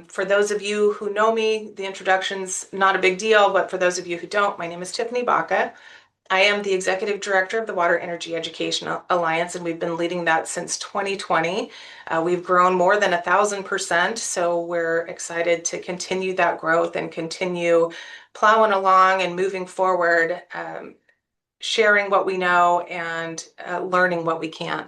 For those of you who know me, the introduction's not a big deal, but for those of you who don't, my name is Tiffany Baca. I am the Executive Director of the Water Energy Education Alliance, and we've been leading that since 2020. We've grown more than 1,000%, so we're excited to continue that growth and continue plowing along and moving forward, sharing what we know and learning what we can.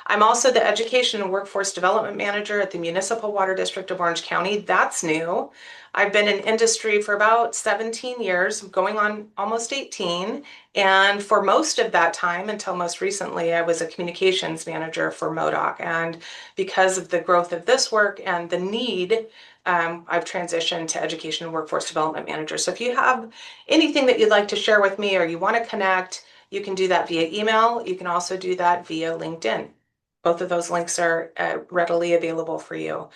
I'm also the Education and Workforce Development Manager at the Municipal Water District of Orange County. That's new. I've been in industry for about 17 years, going on almost 18. And for most of that time, until most recently, I was a communications manager for MODOC. And because of the growth of this work and the need, I've transitioned to Education and Workforce Development Manager. So if you have anything that you'd like to share with me or you want to connect, you can do that via email. You can also do that via LinkedIn. Both of those links are readily available for you.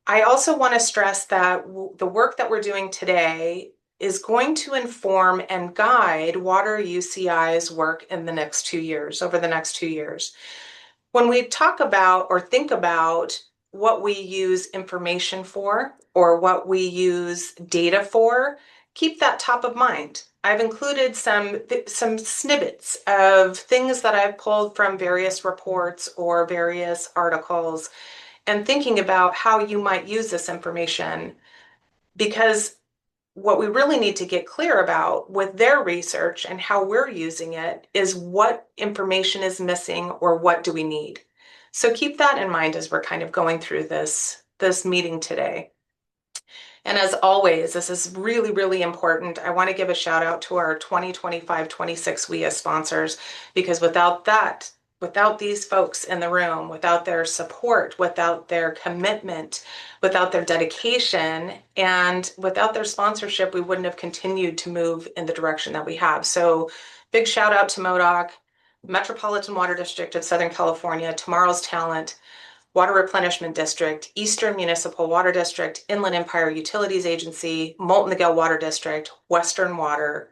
I also want to stress that the work that we're doing today is going to inform and guide Water UCI's work in the next 2 years, over the next 2 years. When we talk about or think about what we use information for or what we use data for, keep that top of mind. I've included some snippets of things that I've pulled from various reports or various articles and thinking about how you might use this information, because what we really need to get clear about with their research and how we're using it is what information is missing or what do we need. So keep that in mind as we're kind of going through this meeting today. And as always, this is really, really important. I want to give a shout out to our 2025-26 WEEA sponsors, because without that, without these folks in the room, without their support, without their commitment, without their dedication, and without their sponsorship, we wouldn't have continued to move in the direction that we have. So big shout out to MODOC, Metropolitan Water District of Southern California, Tomorrow's Talent, Water Replenishment District, Eastern Municipal Water District, Inland Empire Utilities Agency, Molten-the-Gale Water District, Western Water,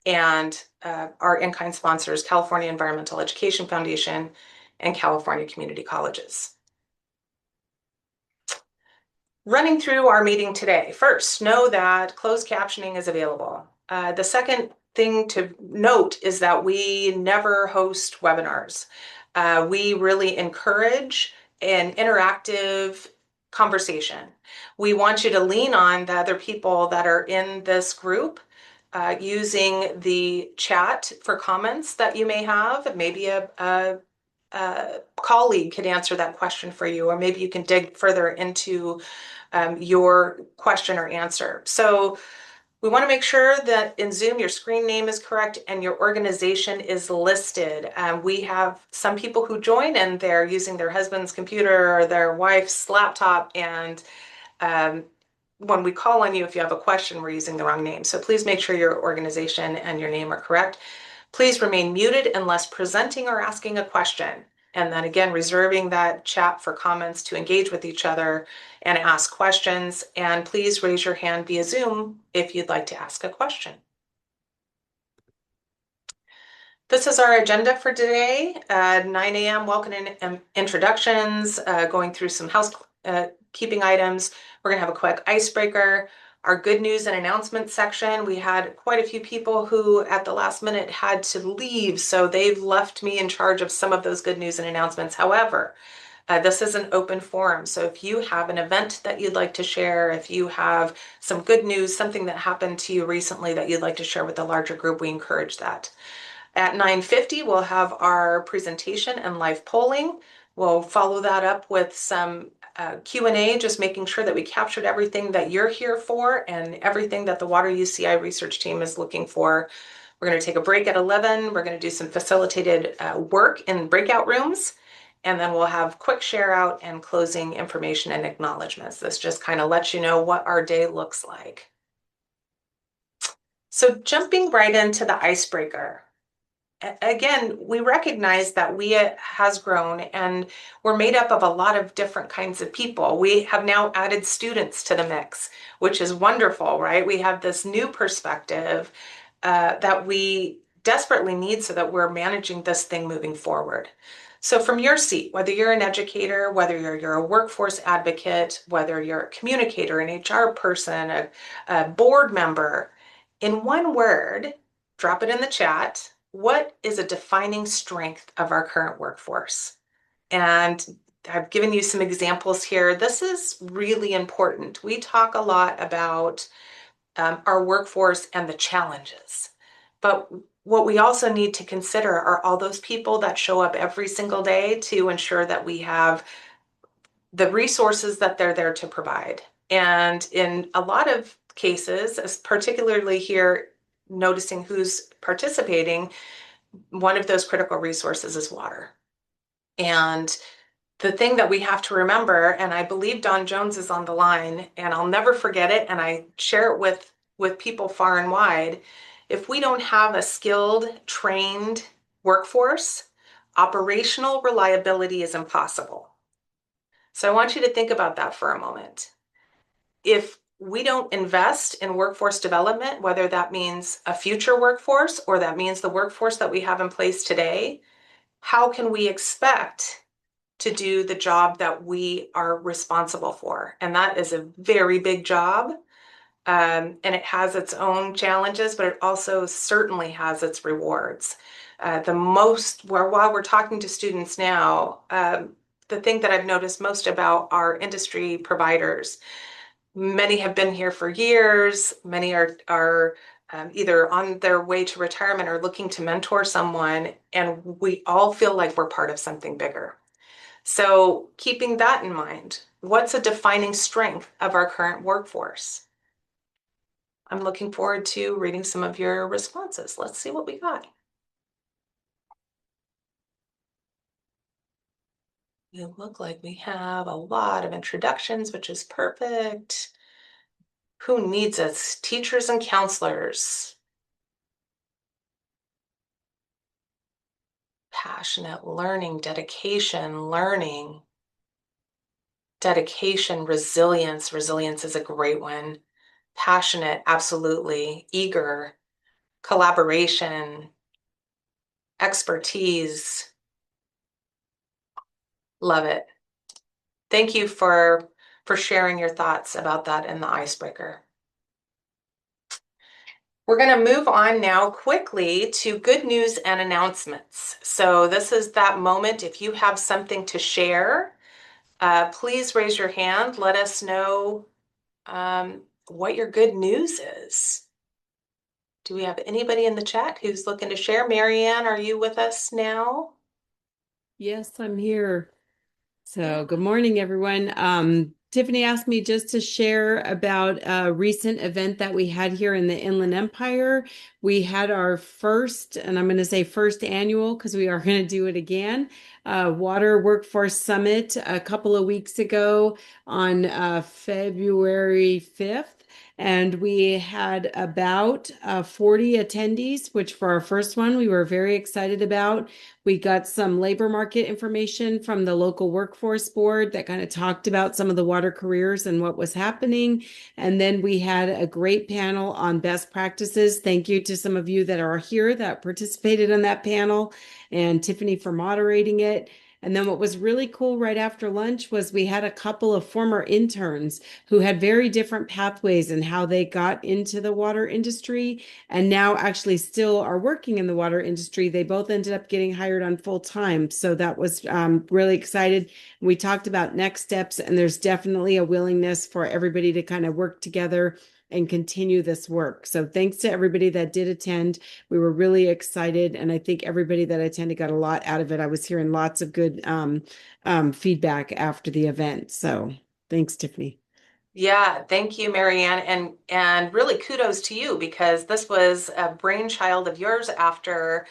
and our in-kind sponsors, California Environmental Education Foundation and California Community Colleges. Running through our meeting today, first, know that closed captioning is available. The second thing to note is that we never host webinars. We really encourage an interactive conversation. We want you to lean on the other people that are in this group, using the chat for comments that you may have. Maybe a colleague could answer that question for you, or maybe you can dig further into your question or answer. So we want to make sure that in Zoom, your screen name is correct and your organization is listed. We have some people who join and they're using their husband's computer or their wife's laptop. And when we call on you, if you have a question, we're using the wrong name. So please make sure your organization and your name are correct. Please remain muted unless presenting or asking a question. And then again, reserving that chat for comments to engage with each other and ask questions. And please raise your hand via Zoom if you'd like to ask a question. This is our agenda for today. 9 a.m. welcome and introductions, going through some housekeeping items. We're going to have a quick icebreaker. Our good news and announcements section, we had quite a few people who at the last minute had to leave, so they've left me in charge of some of those good news and announcements. However, this is an open forum, so if you have an event that you'd like to share, if you have some good news, something that happened to you recently that you'd like to share with the larger group, we encourage that. At 9:50, we'll have our presentation and live polling. We'll follow that up with some Q&A, just making sure that we captured everything that you're here for and everything that the Water UCI research team is looking for. We're going to take a break at 11. We're going to do some facilitated work in breakout rooms, and then we'll have quick share out and closing information and acknowledgements. This just kind of lets you know what our day looks like. So jumping right into the icebreaker. Again, we recognize that WEEA has grown and we're made up of a lot of different kinds of people. We have now added students to the mix, which is wonderful, right? We have this new perspective that we desperately need so that we're managing this thing moving forward. So from your seat, whether you're an educator, whether you're a workforce advocate, whether you're a communicator, an HR person, a board member, in one word, drop it in the chat. What is a defining strength of our current workforce? And I've given you some examples here. This is really important. We talk a lot about our workforce and the challenges. But what we also need to consider are all those people that show up every single day to ensure that we have the resources that they're there to provide. And in a lot of cases, particularly here, noticing who's participating, one of those critical resources is water. And the thing that we have to remember, and I believe Don Jones is on the line, and I'll never forget it, and I share it with people far and wide. If we don't have a skilled, trained workforce, operational reliability is impossible. So I want you to think about that for a moment. If we don't invest in workforce development, whether that means a future workforce or that means the workforce that we have in place today, how can we expect to do the job that we are responsible for? And that is a very big job. And it has its own challenges, but it also certainly has its rewards. While we're talking to students now, the thing that I've noticed most about our industry providers, many have been here for years, many are either on their way to retirement or looking to mentor someone, and we all feel like we're part of something bigger. So keeping that in mind, what's a defining strength of our current workforce? I'm looking forward to reading some of your responses. Let's see what we got. You look like we have a lot of introductions, which is perfect. Who needs us? Teachers and counselors. Passionate learning, dedication, resilience. Resilience is a great one. Passionate, absolutely. Eager, collaboration, expertise. Love it. Thank you for sharing your thoughts about that in the icebreaker. We're going to move on now quickly to good news and announcements. So this is that moment. If you have something to share, please raise your hand. Let us know what your good news is. Do we have anybody in the chat who's looking to share? Marianne, are you with us now? Yes, I'm here. So good morning, everyone. Tiffany asked me just to share about a recent event that we had here in the Inland Empire. We had our first, and I'm going to say first annual because we are going to do it again, Water Workforce Summit a couple of weeks ago on February 5th. And we had about 40 attendees, which for our first one, we were very excited about. We got some labor market information from the local workforce board that kind of talked about some of the water careers and what was happening. And then we had a great panel on best practices. Thank you to some of you that are here that participated in that panel, and Tiffany for moderating it. And then what was really cool right after lunch was we had a couple of former interns who had very different pathways and how they got into the water industry and now actually still are working in the water industry. They both ended up getting hired on full time. So that was really excited. We talked about next steps, and there's definitely a willingness for everybody to kind of work together and continue this work. So thanks to everybody that did attend. We were really excited, and I think everybody that attended got a lot out of it. I was hearing lots of good feedback after the event. So thanks, Tiffany. Yeah, thank you, Marianne, and really kudos to you because this was a brainchild of yours after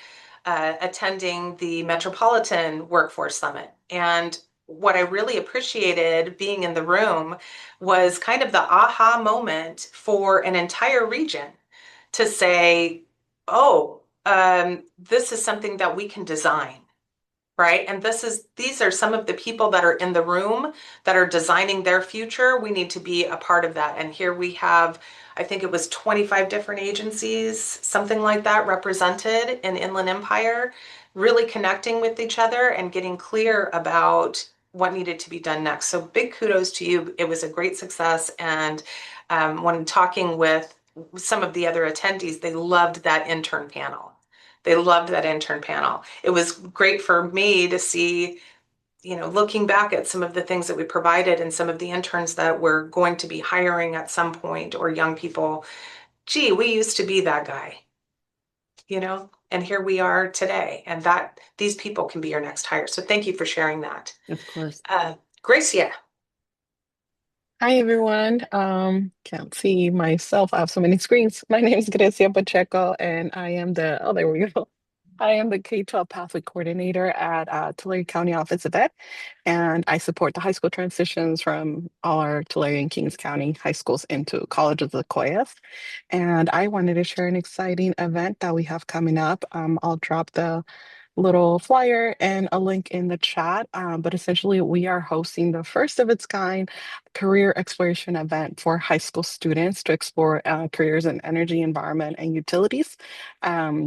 attending the Metropolitan Workforce Summit. And what I really appreciated being in the room was kind of the aha moment for an entire region to say, oh, this is something that we can design. Right. And these are some of the people that are in the room that are designing their future. We need to be a part of that. And here we have, I think it was 25 different agencies, something like that, represented in Inland Empire. really connecting with each other and getting clear about what needed to be done next. So big kudos to you. It was a great success. And when talking with some of the other attendees, they loved that intern panel. They loved that intern panel. It was great for me to see, looking back at some of the things that we provided and some of the interns that we're going to be hiring at some point, or young people. Gee, we used to be that guy, and here we are today. And that these people can be your next hire. So thank you for sharing that. Of course. Uh, Gracia, Hi everyone. Can't see myself. I have so many screens. My name is Grecia Pacheco, and there we go. I am the K-12 Pathway Coordinator at Tulare County Office of Ed, and I support the high school transitions from all our Tulare and Kings County high schools into College of the Sequoias. And I wanted to share an exciting event that we have coming up. I'll drop the little flyer and a link in the chat. But essentially, we are hosting the first of its kind career exploration event for high school students to explore careers in energy, environment, and utilities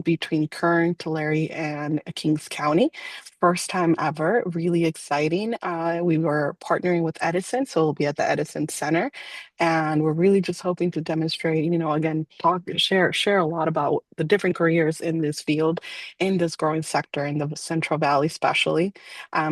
between Kern, Tulare, and Kings County. First time ever, really exciting. We were partnering with Edison, so it'll be at the Edison Center. And we're really just hoping to demonstrate, again, share a lot about the different careers in this field, in this growing sector in the Central Valley, especially.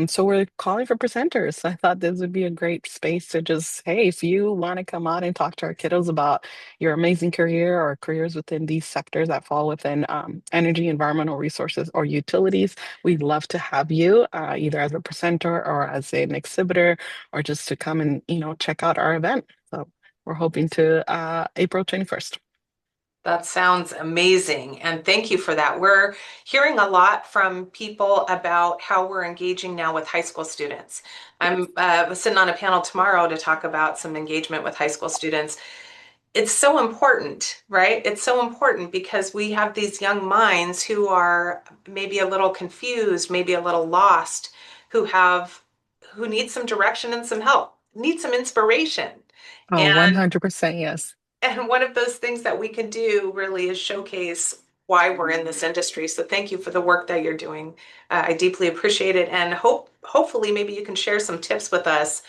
So we're calling for presenters. I thought this would be a great space to just, hey, if you want to come out and talk to our kiddos about your amazing career or careers within these sectors that fall within energy, environmental resources, or utilities, we'd love to have you either as a presenter or as an exhibitor, or just to come and, check out our event. So we're hoping to April 21st. that sounds amazing. And thank you for that. We're hearing a lot from people about how we're engaging now with high school students. I'm sitting on a panel tomorrow to talk about some engagement with high school students. It's so important, right? It's so important because we have these young minds who are maybe a little confused, maybe a little lost, who need some direction and some help, need some inspiration. Oh, And 100% yes. and one of those things that we can do really is showcase why we're in this industry. So thank you for the work that you're doing. I deeply appreciate it, and hopefully maybe you can share some tips with us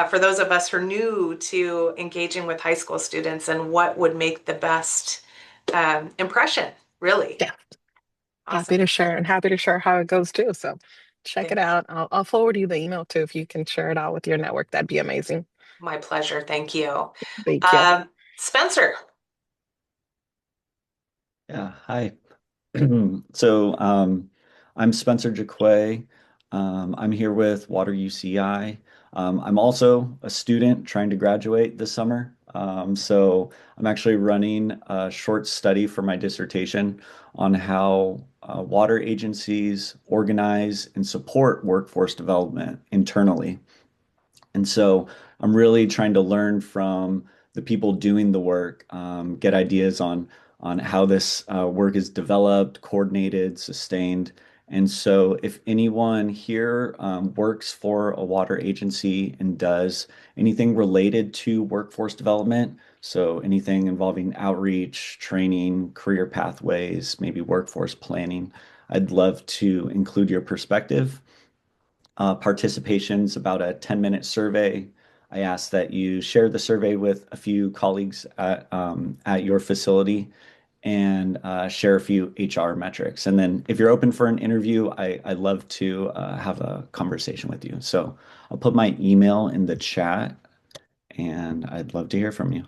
for those of us who are new to engaging with high school students and what would make the best impression, really. Yeah. Awesome. Happy to share and happy to share how it goes too. So check it Thanks. out. I'll forward you the email too if you can share it out with your network. That'd be amazing. My pleasure. Thank you. Thank you. Spencer. Yeah, hi. So I'm Spencer Jaquay. I'm here with Water UCI. I'm also a student trying to graduate this summer. So I'm actually running a short study for my dissertation on how water agencies organize and support workforce development internally. And so I'm really trying to learn from the people doing the work, get ideas on how this work is developed, coordinated, sustained. And so if anyone here works for a water agency and does anything related to workforce development, so anything involving outreach, training, career pathways, maybe workforce planning, I'd love to include your perspective. Participation's about a 10-minute survey. I ask that you share the survey with a few colleagues at your facility and share a few HR metrics. And then if you're open for an interview, I love to have a conversation with you. So I'll put my email in the chat and I'd love to hear from you.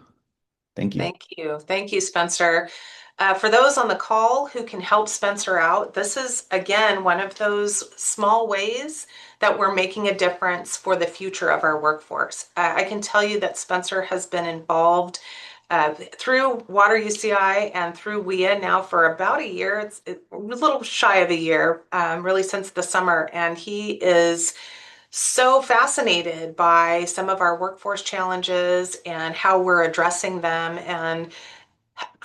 Thank you. Thank you. Thank you, Spencer. For those on the call who can help Spencer out, this is, again, one of those small ways that we're making a difference for the future of our workforce. I can tell you that Spencer has been involved through Water UCI and through WEEA now for about a year. It's a little shy of a year, really since the summer. And he is so fascinated by some of our workforce challenges and how we're addressing them, and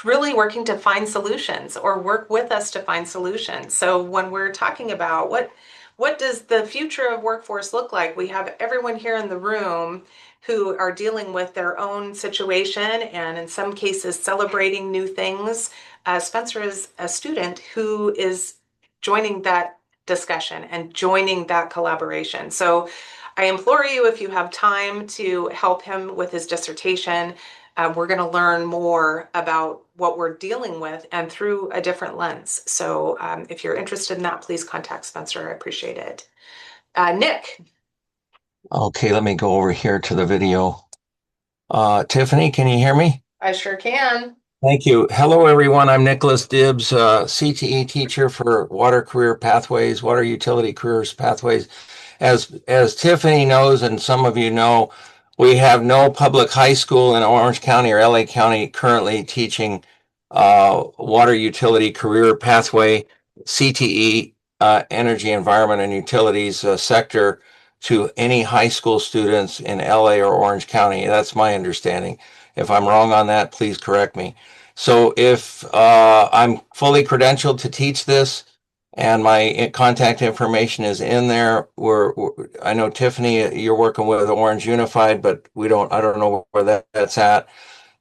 really working to find solutions or work with us to find solutions. So when we're talking about what does the future of workforce look like, we have everyone here in the room who are dealing with their own situation and in some cases celebrating new things. Spencer is a student who is joining that discussion and joining that collaboration. So I implore you, if you have time, to help him with his dissertation. We're going to learn more about what we're dealing with and through a different lens. So if you're interested in that, please contact Spencer. I appreciate it. Nick. Okay, let me go over here to the video. Tiffany, can you hear me? I sure can. Thank you. Hello, everyone. I'm Nicholas Dibbs, CTE teacher for Water Career Pathways, Water Utility Careers Pathways. As Tiffany knows, and some of you know, we have no public high school in Orange County or LA County currently teaching Water Utility Career Pathway, CTE, Energy, Environment, and Utilities sector to any high school students in LA or Orange County. That's my understanding. If I'm wrong on that, please correct me. So if I'm fully credentialed to teach this, and my contact information is in there. I know Tiffany, you're working with Orange Unified, but I don't know where that's at.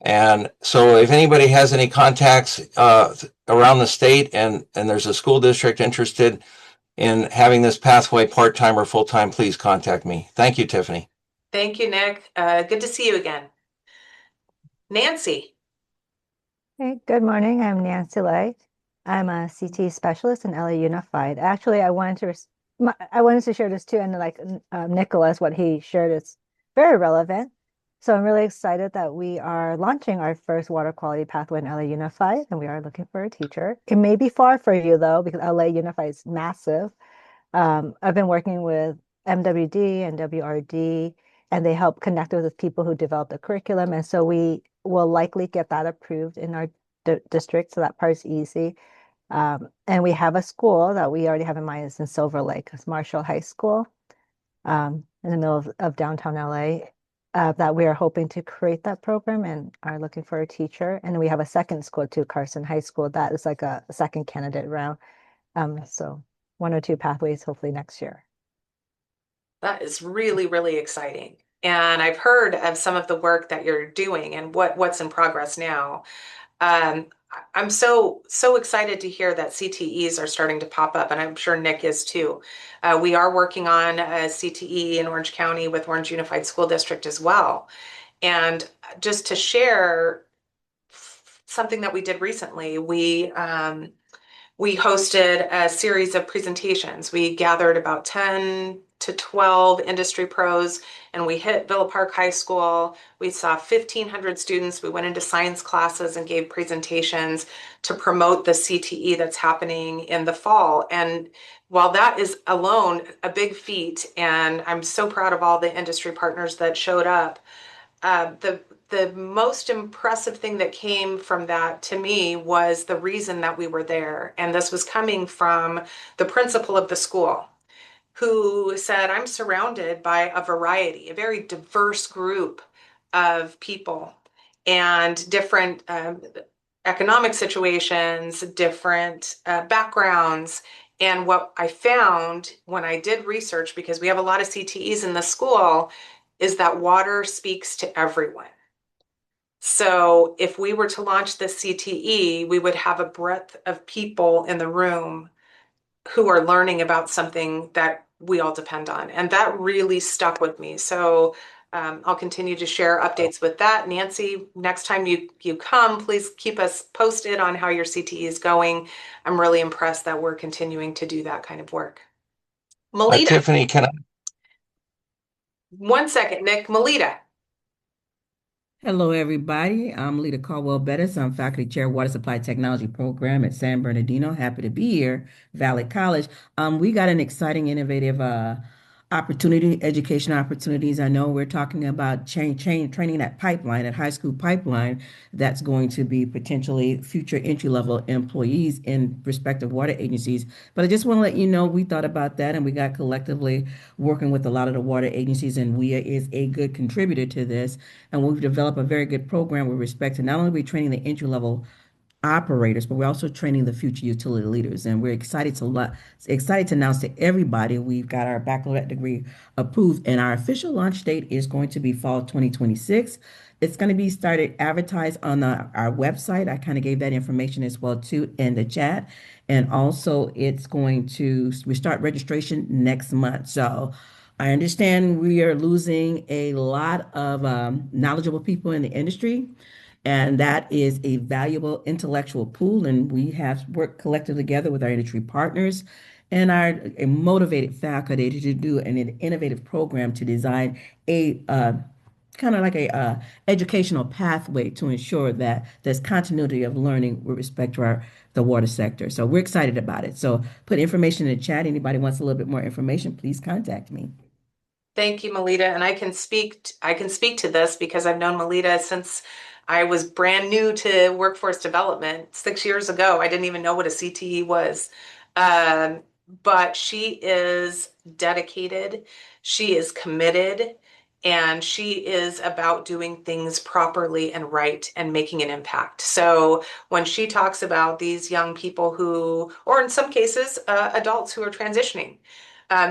And so if anybody has any contacts around the state and there's a school district interested in having this pathway part-time or full-time, please contact me. Thank you, Tiffany. Thank you, Nick. Good to see you again. Nancy. Hey, good morning. I'm Nancy Lay. I'm a CT specialist in LA Unified. Actually, I wanted to share this too, and like Nicholas, what he shared is very relevant. So I'm really excited that we are launching our first water quality pathway in LA Unified, and we are looking for a teacher. It may be far for you though, because LA Unified is massive. I've been working with MWD and WRD, and they help connect us with people who develop the curriculum. And so we will likely get that approved in our district. So that part's easy. And we have a school that we already have in mind. It's in Silver Lake, it's Marshall High School, in the middle of downtown LA, that we are hoping to create that program and are looking for a teacher. And we have a second school too, Carson High School. That is like a second candidate round. So 1 or 2 pathways hopefully next year. That is really, really exciting. And I've heard of some of the work that you're doing and what's in progress now. I'm so excited to hear that CTEs are starting to pop up, and I'm sure Nick is too. We are working on a CTE in Orange County with Orange Unified School District as well. And just to share something that we did recently, we hosted a series of presentations. We gathered about 10 to 12 industry pros, and we hit Villa Park High School. We saw 1,500 students. We went into science classes and gave presentations to promote the CTE that's happening in the fall. And while that is alone a big feat, and I'm so proud of all the industry partners that showed up, the most impressive thing that came from that to me was the reason that we were there. And this was coming from the principal of the school, who said, I'm surrounded by a variety, a very diverse group of people and different economic situations, different backgrounds. And what I found when I did research, because we have a lot of CTEs in the school, is that water speaks to everyone. So if we were to launch the CTE, we would have a breadth of people in the room who are learning about something that we all depend on. And that really stuck with me. So I'll continue to share updates with that. Nancy, next time you come, please keep us posted on how your CTE is going. I'm really impressed that we're continuing to do that kind of work. Melita. Tiffany, can I? 1 second, Nick. Melita. Hello, everybody. I'm Lita Caldwell Bettis. I'm faculty chair, Water Supply Technology Program at San Bernardino. Happy to be here, Valley College. We got an exciting, innovative education opportunities. I know we're talking about training that pipeline, that high school pipeline, that's going to be potentially future entry-level employees in respective water agencies. But I just want to let you know, we thought about that and we got collectively working with a lot of the water agencies, and WEEA is a good contributor to this. And we've developed a very good program with respect to not only training the entry-level operators, but we're also training the future utility leaders. And we're excited to announce to everybody we've got our baccalaureate degree approved, and our official launch date is going to be fall 2026. It's going to be started advertised on our website. I kind of gave that information as well too in the chat. And also we start registration next month. So I understand we are losing a lot of knowledgeable people in the industry. And that is a valuable intellectual pool. And we have worked collectively together with our industry partners and our a motivated faculty to do an innovative program to design a kind of like a educational pathway to ensure that there's continuity of learning with respect to the water sector. So we're excited about it. So put information in the chat. Anybody wants a little bit more information, please contact me. Thank you, Melita. And I can speak to this because I've known Melita since I was brand new to workforce development 6 years ago. I didn't even know what a CTE was. Um, but she is dedicated, she is committed, and she is about doing things properly and right and making an impact. So when she talks about these young people who, or in some cases, adults who are transitioning,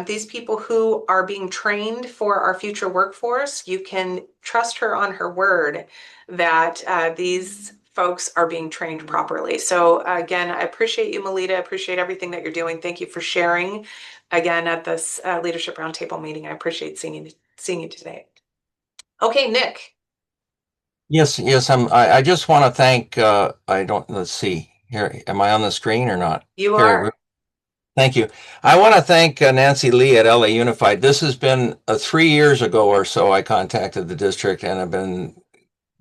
these people who are being trained for our future workforce, you can trust her on her word that these folks are being trained properly. So again, I appreciate you, Melita. I appreciate everything that you're doing. Thank you for sharing again at this Leadership Roundtable meeting. I appreciate seeing you today. Okay, Nick. Yes, yes. I just want to thank. Let's see here. Am I on the screen or not? You Here. are. Thank you. I want to thank Nancy Lee at LA Unified. This has been 3 years ago or so. I contacted the district and have been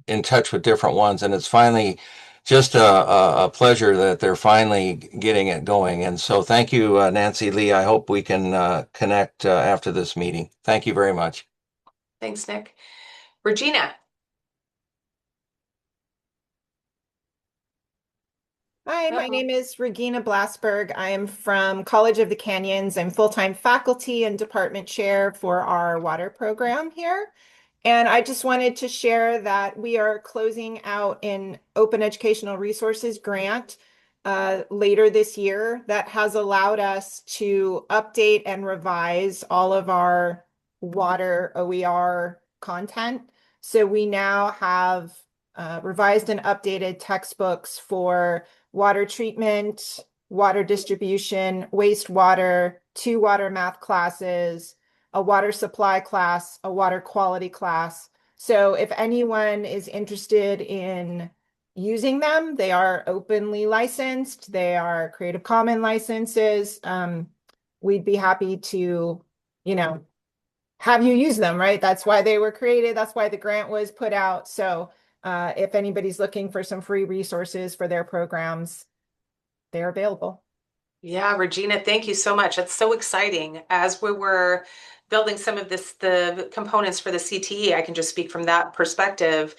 in touch with different ones, and it's finally just a pleasure that they're finally getting it going. And so, thank you, Nancy Lee. I hope we can connect after this meeting. Thank you very much. Thanks, Nick. Regina. Hi, my name is Regina Blasberg. I am from College of the Canyons. I'm full-time faculty and department chair for our water program here. And I just wanted to share that we are closing out an open educational resources grant later this year that has allowed us to update and revise all of our water OER content. So we now have revised and updated textbooks for water treatment, water distribution, wastewater, 2 water math classes, a water supply class, a water quality class. So if anyone is interested in using them, they are openly licensed, they are Creative Commons licenses. We'd be happy to, have you use them, right? That's why they were created. That's why the grant was put out. So if anybody's looking for some free resources for their programs, they're available. Yeah, Regina, thank you so much. That's so exciting. As we were building some of the components for the CTE, I can just speak from that perspective.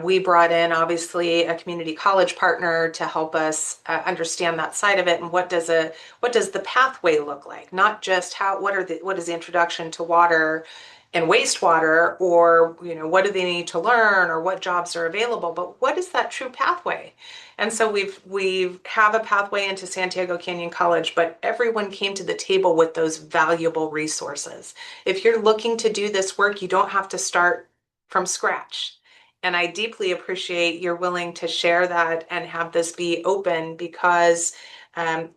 We brought in obviously a community college partner to help us understand that side of it and what does the pathway look like? Not just what is the introduction to water and wastewater, or what do they need to learn, or what jobs are available, but what is that true pathway? And so we have a pathway into Santiago Canyon College, but everyone came to the table with those valuable resources. If you're looking to do this work, you don't have to start from scratch. And I deeply appreciate you're willing to share that and have this be open, because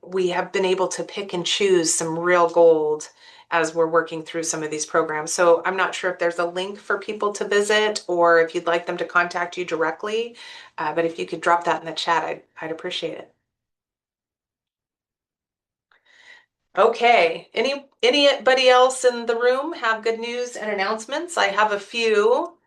we have been able to pick and choose some real gold as we're working through some of these programs. So I'm not sure if there's a link for people to visit or if you'd like them to contact you directly, but if you could drop that in the chat, I'd appreciate it. Okay, anybody else in the room have good news and announcements? I have a few,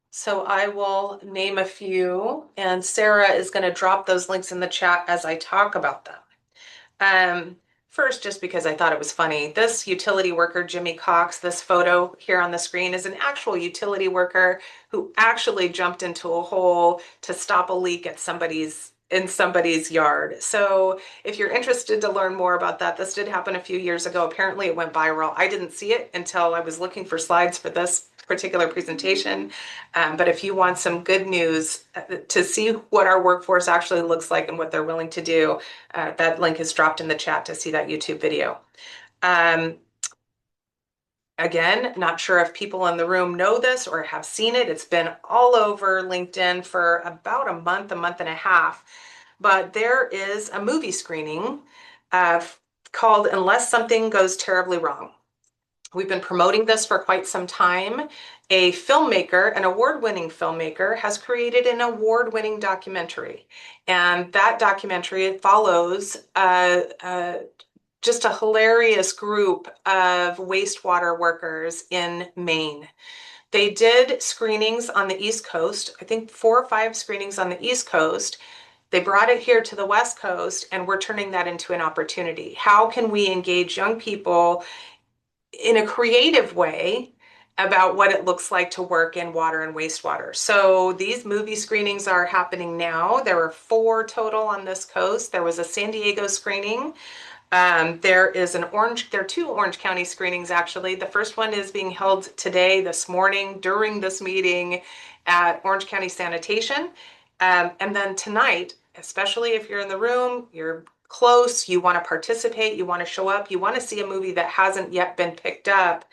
so I will name a few, and Sarah is going to drop those links in the chat as I talk about them. First, just because I thought it was funny, this utility worker, Jimmy Cox, this photo here on the screen is an actual utility worker who actually jumped into a hole to stop a leak at in somebody's yard. So if you're interested to learn more about that, this did happen a few years ago. Apparently it went viral. I didn't see it until I was looking for slides for this particular presentation. But if you want some good news to see what our workforce actually looks like and what they're willing to do, that link is dropped in the chat to see that YouTube video. Again, not sure if people in the room know this or have seen it. It's been all over LinkedIn for about a month and a half. But there is a movie screening uh, called Unless Something Goes Terribly Wrong. We've been promoting this for quite some time. A filmmaker, an award-winning filmmaker, has created an award-winning documentary. And that documentary follows just a hilarious group of wastewater workers in Maine. They did screenings on the East Coast, I think 4 or 5 screenings on the East Coast. They brought it here to the West Coast, and we're turning that into an opportunity. How can we engage young people in a creative way about what it looks like to work in water and wastewater? So these movie screenings are happening now. There are 4 total on this coast. There was a San Diego screening. There are 2 Orange County screenings actually. The first one is being held today, this morning, during this meeting at Orange County Sanitation. And then tonight, especially if you're in the room, you're close, you want to participate, you want to show up, you want to see a movie that hasn't yet been picked up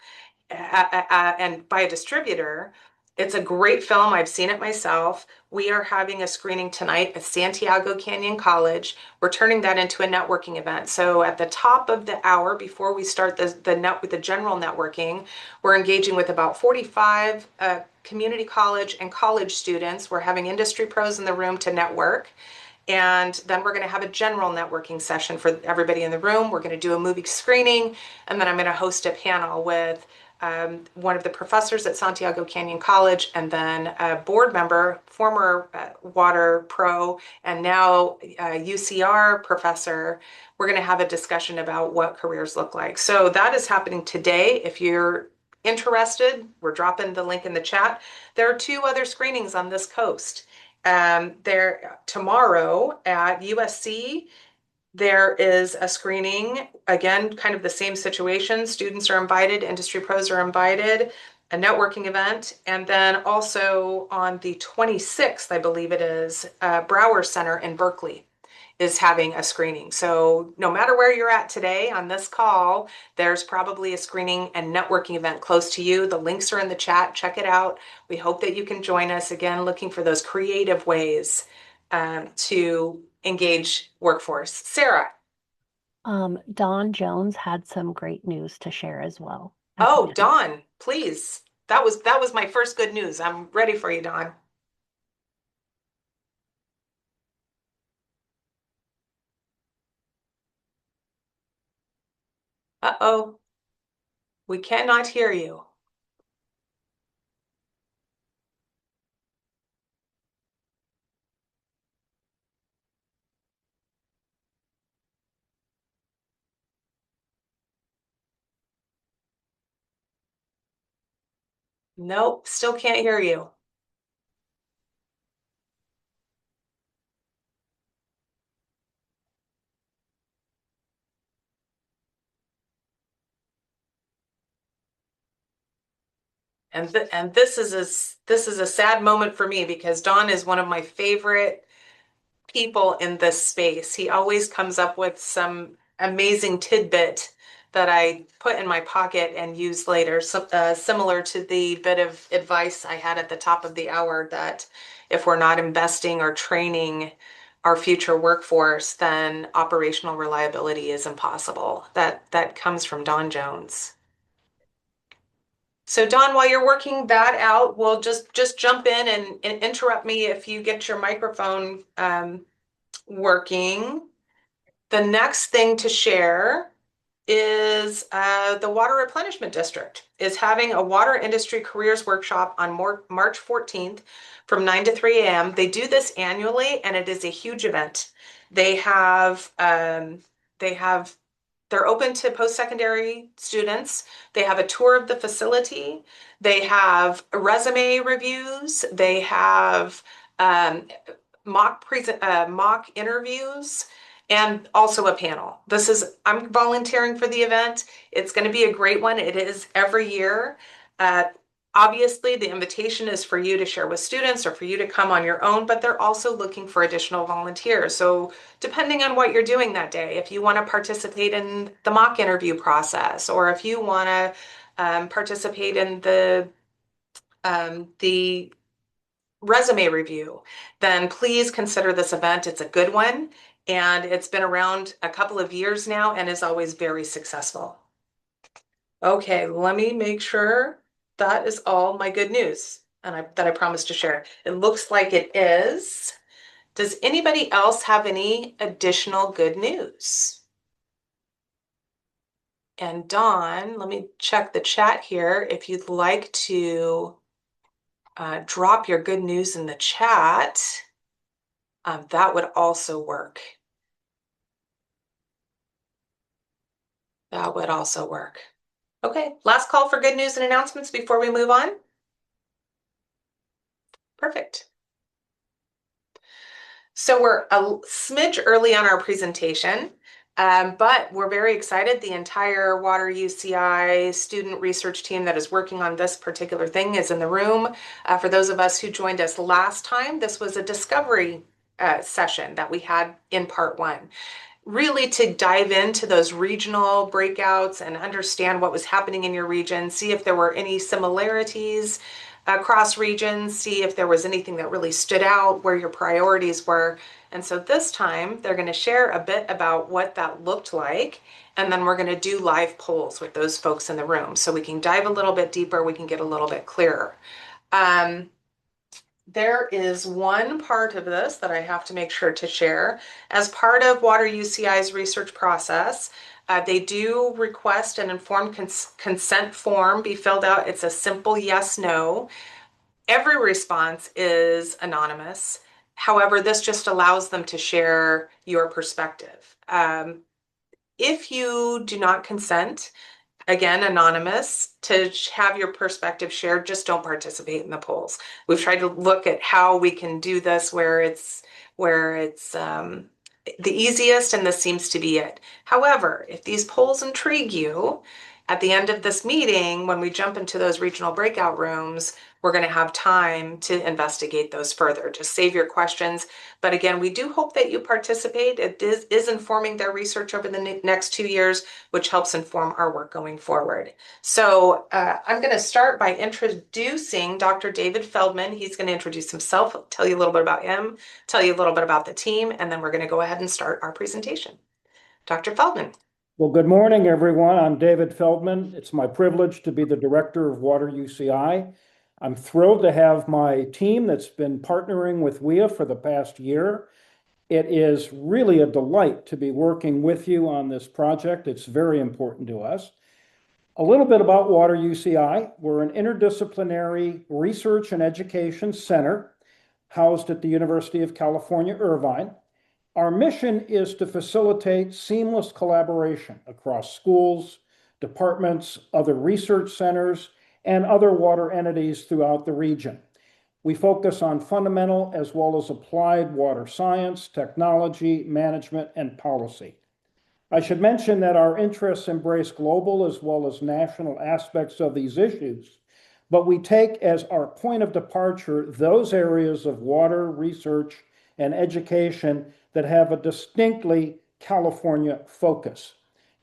and by a distributor. It's a great film. I've seen it myself. We are having a screening tonight at Santiago Canyon College. We're turning that into a networking event. So at the top of the hour, before we start the general networking, we're engaging with about 45 community college and college students. We're having industry pros in the room to network. And then we're going to have a general networking session for everybody in the room. We're going to do a movie screening, and then I'm going to host a panel with one of the professors at Santiago Canyon College, and then a board member, former water pro, and now UCR professor. We're going to have a discussion about what careers look like. So that is happening today. If you're interested, we're dropping the link in the chat. There are 2 other screenings on this coast. There tomorrow at USC, there is a screening, again, kind of the same situation. Students are invited, industry pros are invited, a networking event. And then also on the 26th, I believe it is, Brower Center in Berkeley is having a screening. So no matter where you're at today on this call, there's probably a screening and networking event close to you. The links are in the chat. Check it out. We hope that you can join us, again, looking for those creative ways to engage workforce. Sarah. Dawn Jones had some great news to share as well. Oh, Dawn, please. That was my first good news. I'm ready for you, Dawn. Uh-oh. We cannot hear you. Nope, still can't hear you. And this is a sad moment for me because Dawn is one of my favorite people in this space. He always comes up with some amazing tidbit that I put in my pocket and use later. So, similar to the bit of advice I had at the top of the hour that if we're not investing or training our future workforce, then operational reliability is impossible. That comes from Don Jones. So Don, while you're working that out, we'll just jump in and interrupt me if you get your microphone working. The next thing to share is the Water Replenishment District is having a water industry careers workshop on March 14th from 9 to 3 a.m. They do this annually, and it is a huge event. They're open to post-secondary students. They have a tour of the facility. They have resume reviews. They have mock interviews, and also a panel. I'm volunteering for the event. It's going to be a great one. It is every year. Obviously, the invitation is for you to share with students or for you to come on your own, but they're also looking for additional volunteers. So depending on what you're doing that day, if you want to participate in the mock interview process, or if you want to participate in the resume review, then please consider this event. It's a good one, and it's been around a couple of years now and is always very successful. Okay, let me make sure that is all my good news that I promised to share. It looks like it is. Does anybody else have any additional good news? And Dawn, let me check the chat here. If you'd like to drop your good news in the chat, that would also work. That would also work. Okay, last call for good news and announcements before we move on. Perfect. So we're a smidge early on our presentation, but we're very excited. The entire Water UCI student research team that is working on this particular thing is in the room. For those of us who joined us last time, this was a discovery session that we had in part one, really to dive into those regional breakouts and understand what was happening in your region, see if there were any similarities across regions, see if there was anything that really stood out, where your priorities were. And so this time they're going to share a bit about what that looked like. And then we're going to do live polls with those folks in the room so we can dive a little bit deeper, we can get a little bit clearer. There is one part of this that I have to make sure to share. As part of Water UCI's research process, they do request an informed consent form be filled out. It's a simple yes, no. Every response is anonymous. However, this just allows them to share your perspective. If you do not consent, again, anonymous, to have your perspective shared, just don't participate in the polls. We've tried to look at how we can do this where it's the easiest, and this seems to be it. However, if these polls intrigue you, at the end of this meeting, when we jump into those regional breakout rooms, we're going to have time to investigate those further. Just save your questions. But again, we do hope that you participate. It is informing their research over the next 2 years, which helps inform our work going forward. So I'm going to start by introducing Dr. David Feldman. He's going to introduce himself, tell you a little bit about him, tell you a little bit about the team, and then we're going to go ahead and start our presentation. Dr. Feldman. Well, good morning, everyone. I'm David Feldman. It's my privilege to be the director of Water UCI. I'm thrilled to have my team that's been partnering with WEEA for the past year. It is really a delight to be working with you on this project. It's very important to us. A little bit about Water UCI. We're an interdisciplinary research and education center housed at the University of California, Irvine. Our mission is to facilitate seamless collaboration across schools, departments, other research centers, and other water entities throughout the region. We focus on fundamental as well as applied water science, technology, management, and policy. I should mention that our interests embrace global as well as national aspects of these issues, but we take as our point of departure those areas of water research and education that have a distinctly California focus.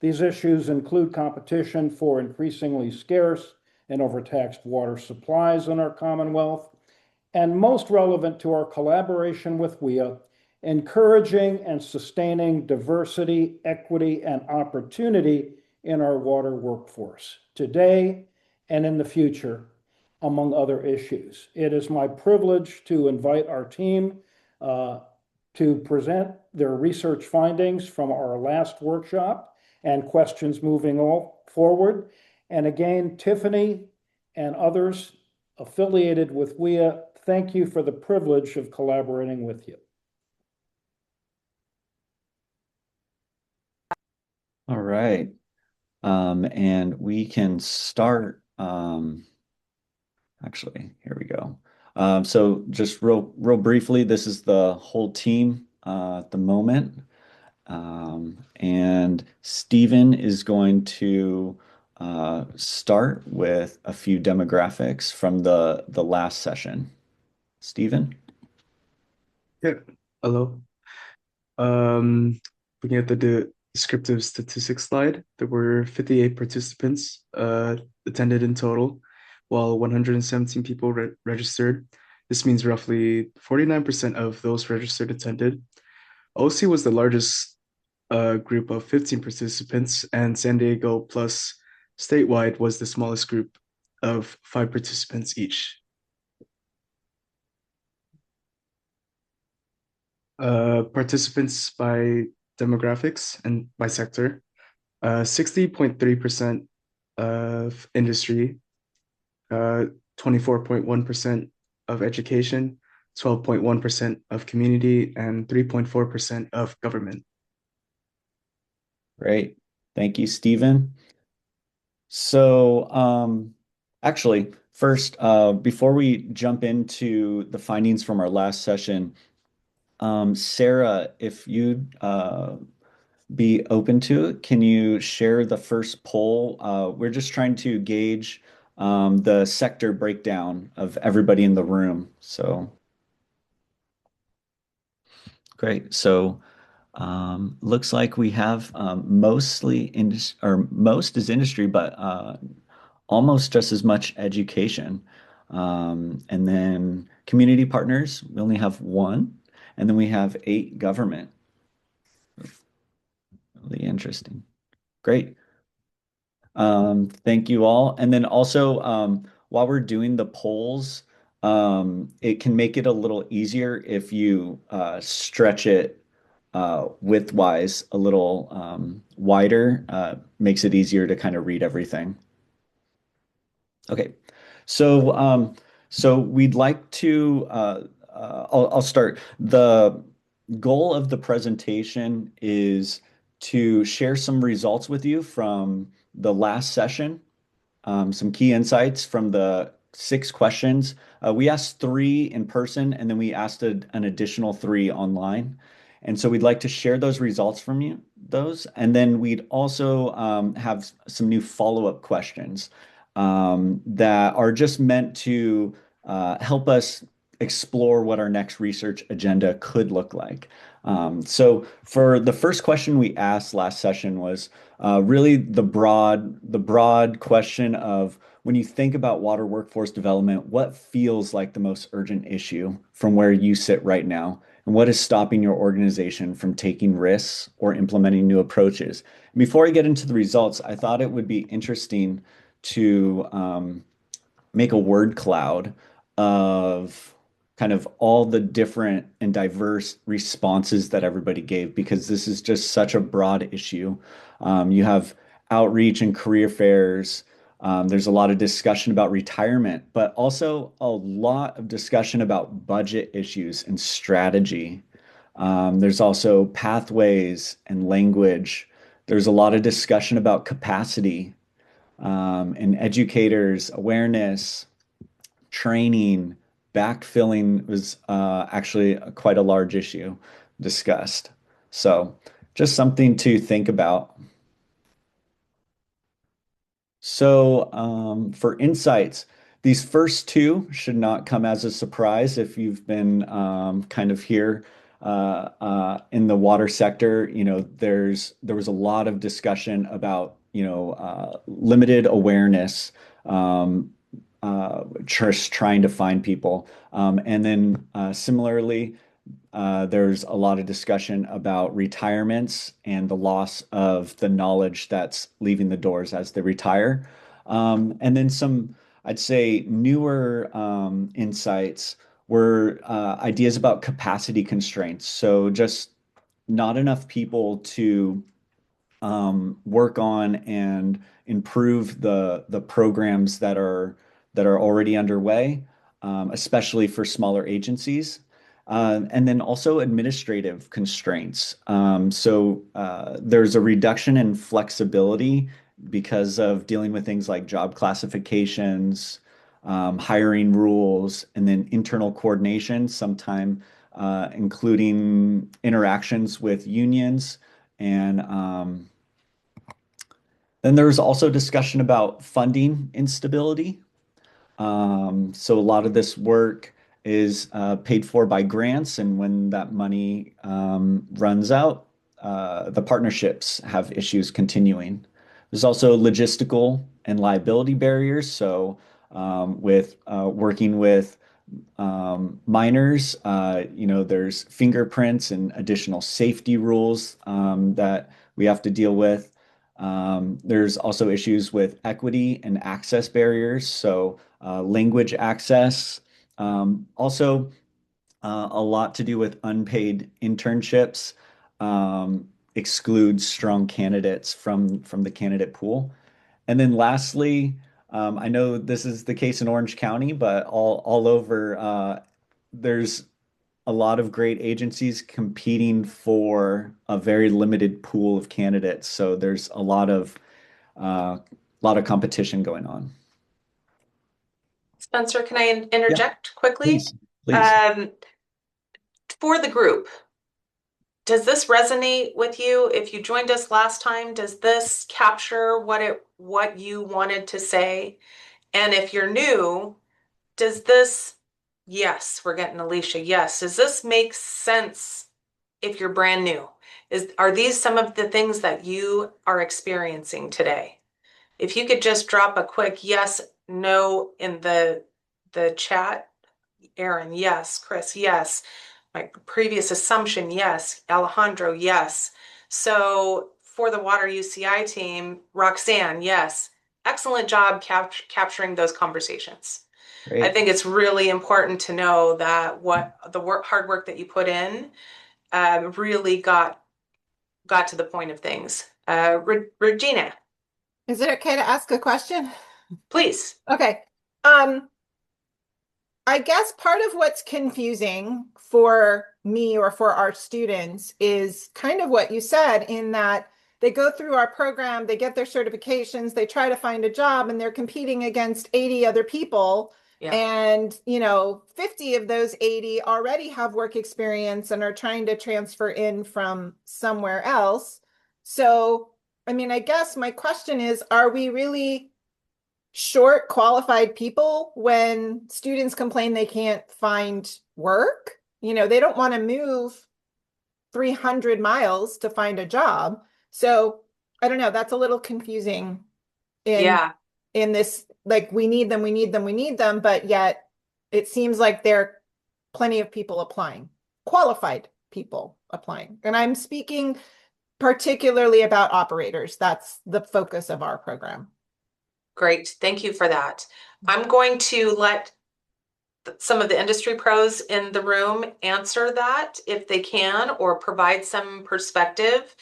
These issues include competition for increasingly scarce and overtaxed water supplies in our Commonwealth, and most relevant to our collaboration with WEEA, encouraging and sustaining diversity, equity, and opportunity in our water workforce today and in the future, among other issues. It is my privilege to invite our team to present their research findings from our last workshop and questions moving forward. And again, Tiffany and others affiliated with WEEA, thank you for the privilege of collaborating with you. All right. And we can start, actually, here we go. So just real briefly, this is the whole team at the moment. And Stephen is going to start with a few demographics from the last session. Stephen? Yeah, halo. Punya descriptive statistics slide. There were 58 participants attended in total, while 117 people registered. This means roughly 49% of those registered attended. OC was the largest group of 15 participants, and San Diego plus statewide was the smallest group of 5 participants each. Participants by demographics and by sector, 60.3% of industry, 24.1% of education, 12.1% of community, and 3.4% of government. Great. Thank you, Stephen. So, actually, first, before we jump into the findings from our last session, Sarah, if you'd be open to it, can you share the first poll? We're just trying to gauge the sector breakdown of everybody in the room. So, great. So, looks like we have mostly most is industry, but almost just as much education. And then community partners, we only have one. And then we have 8 government. Really interesting. Great. Thank you all. And then also, while we're doing the polls, it can make it a little easier if you stretch it widthwise a little wider. Makes it easier to kind of read everything. Okay. So we'd like to, I'll start. The goal of the presentation is to share some results with you from the last session, some key insights from the 6 questions. We asked 3 in person, and then we asked an additional 3 online. And so we'd like to share those results from you, and then we'd also have some new follow-up questions that are just meant to help us explore what our next research agenda could look like. So for the first question we asked last session was really the broad question of, when you think about water workforce development, what feels like the most urgent issue from where you sit right now? And what is stopping your organization from taking risks or implementing new approaches? And before I get into the results, I thought it would be interesting to make a word cloud of kind of all the different and diverse responses that everybody gave, because this is just such a broad issue. You have outreach and career fairs. There's a lot of discussion about retirement, but also a lot of discussion about budget issues and strategy. There's also pathways and language. There's a lot of discussion about capacity and educators, awareness, training, backfilling was actually quite a large issue discussed. So just something to think about. So for insights, these first 2 should not come as a surprise if you've been kind of here in the water sector. You know, there was a lot of discussion about, limited awareness, just trying to find people. And then similarly, there's a lot of discussion about retirements and the loss of the knowledge that's leaving the doors as they retire. And then some, I'd say, newer insights were ideas about capacity constraints. So just not enough people to work on and improve the programs that are already underway, especially for smaller agencies. And then also administrative constraints. So there's a reduction in flexibility because of dealing with things like job classifications, hiring rules, and then internal coordination, sometime including interactions with unions. And then there's also discussion about funding instability. So a lot of this work is paid for by grants, and when that money runs out, the partnerships have issues continuing. There's also logistical and liability barriers. So with working with minors, there's fingerprints and additional safety rules that we have to deal with. There's also issues with equity and access barriers, so language access. Also, a lot to do with unpaid internships, excludes strong candidates from the candidate pool. And then lastly, I know this is the case in Orange County, but all over, there's a lot of great agencies competing for a very limited pool of candidates. So there's a lot of competition going on. Spencer, can I interject quickly? Please. For the group, does this resonate with you? If you joined us last time, does this capture what you wanted to say? And if you're new, does this, yes, we're getting Alicia, yes. Does this make sense if you're brand new? Are these some of the things that you are experiencing today? If you could just drop a quick yes, no in the chat. Aaron, yes. Chris, yes. My previous assumption, yes. Alejandro, yes. So for the Water UCI team, Roxanne, yes. Excellent job capturing those conversations. Great. I think it's really important to know that what the hard work that you put in really got to the point of things. Regina, Is it okay to ask a question? please. Okay. I guess part of what's confusing for me or for our students is kind of what you said, in that they go through our program, they get their certifications, they try to find a job, and they're competing against 80 other people. Yeah. And, 50 of those 80 already have work experience and are trying to transfer in from somewhere else. So, I guess my question is, are we really short qualified people when students complain they can't find work? They don't want to move 300 miles to find a job. So I don't know, that's a little confusing in this, like, we need them, but yet it seems like there are plenty of people applying, qualified people applying. And I'm speaking particularly about operators. That's the focus of our program. Great. Thank you for that. I'm going to let some of the industry pros in the room answer that if they can, or provide some perspective.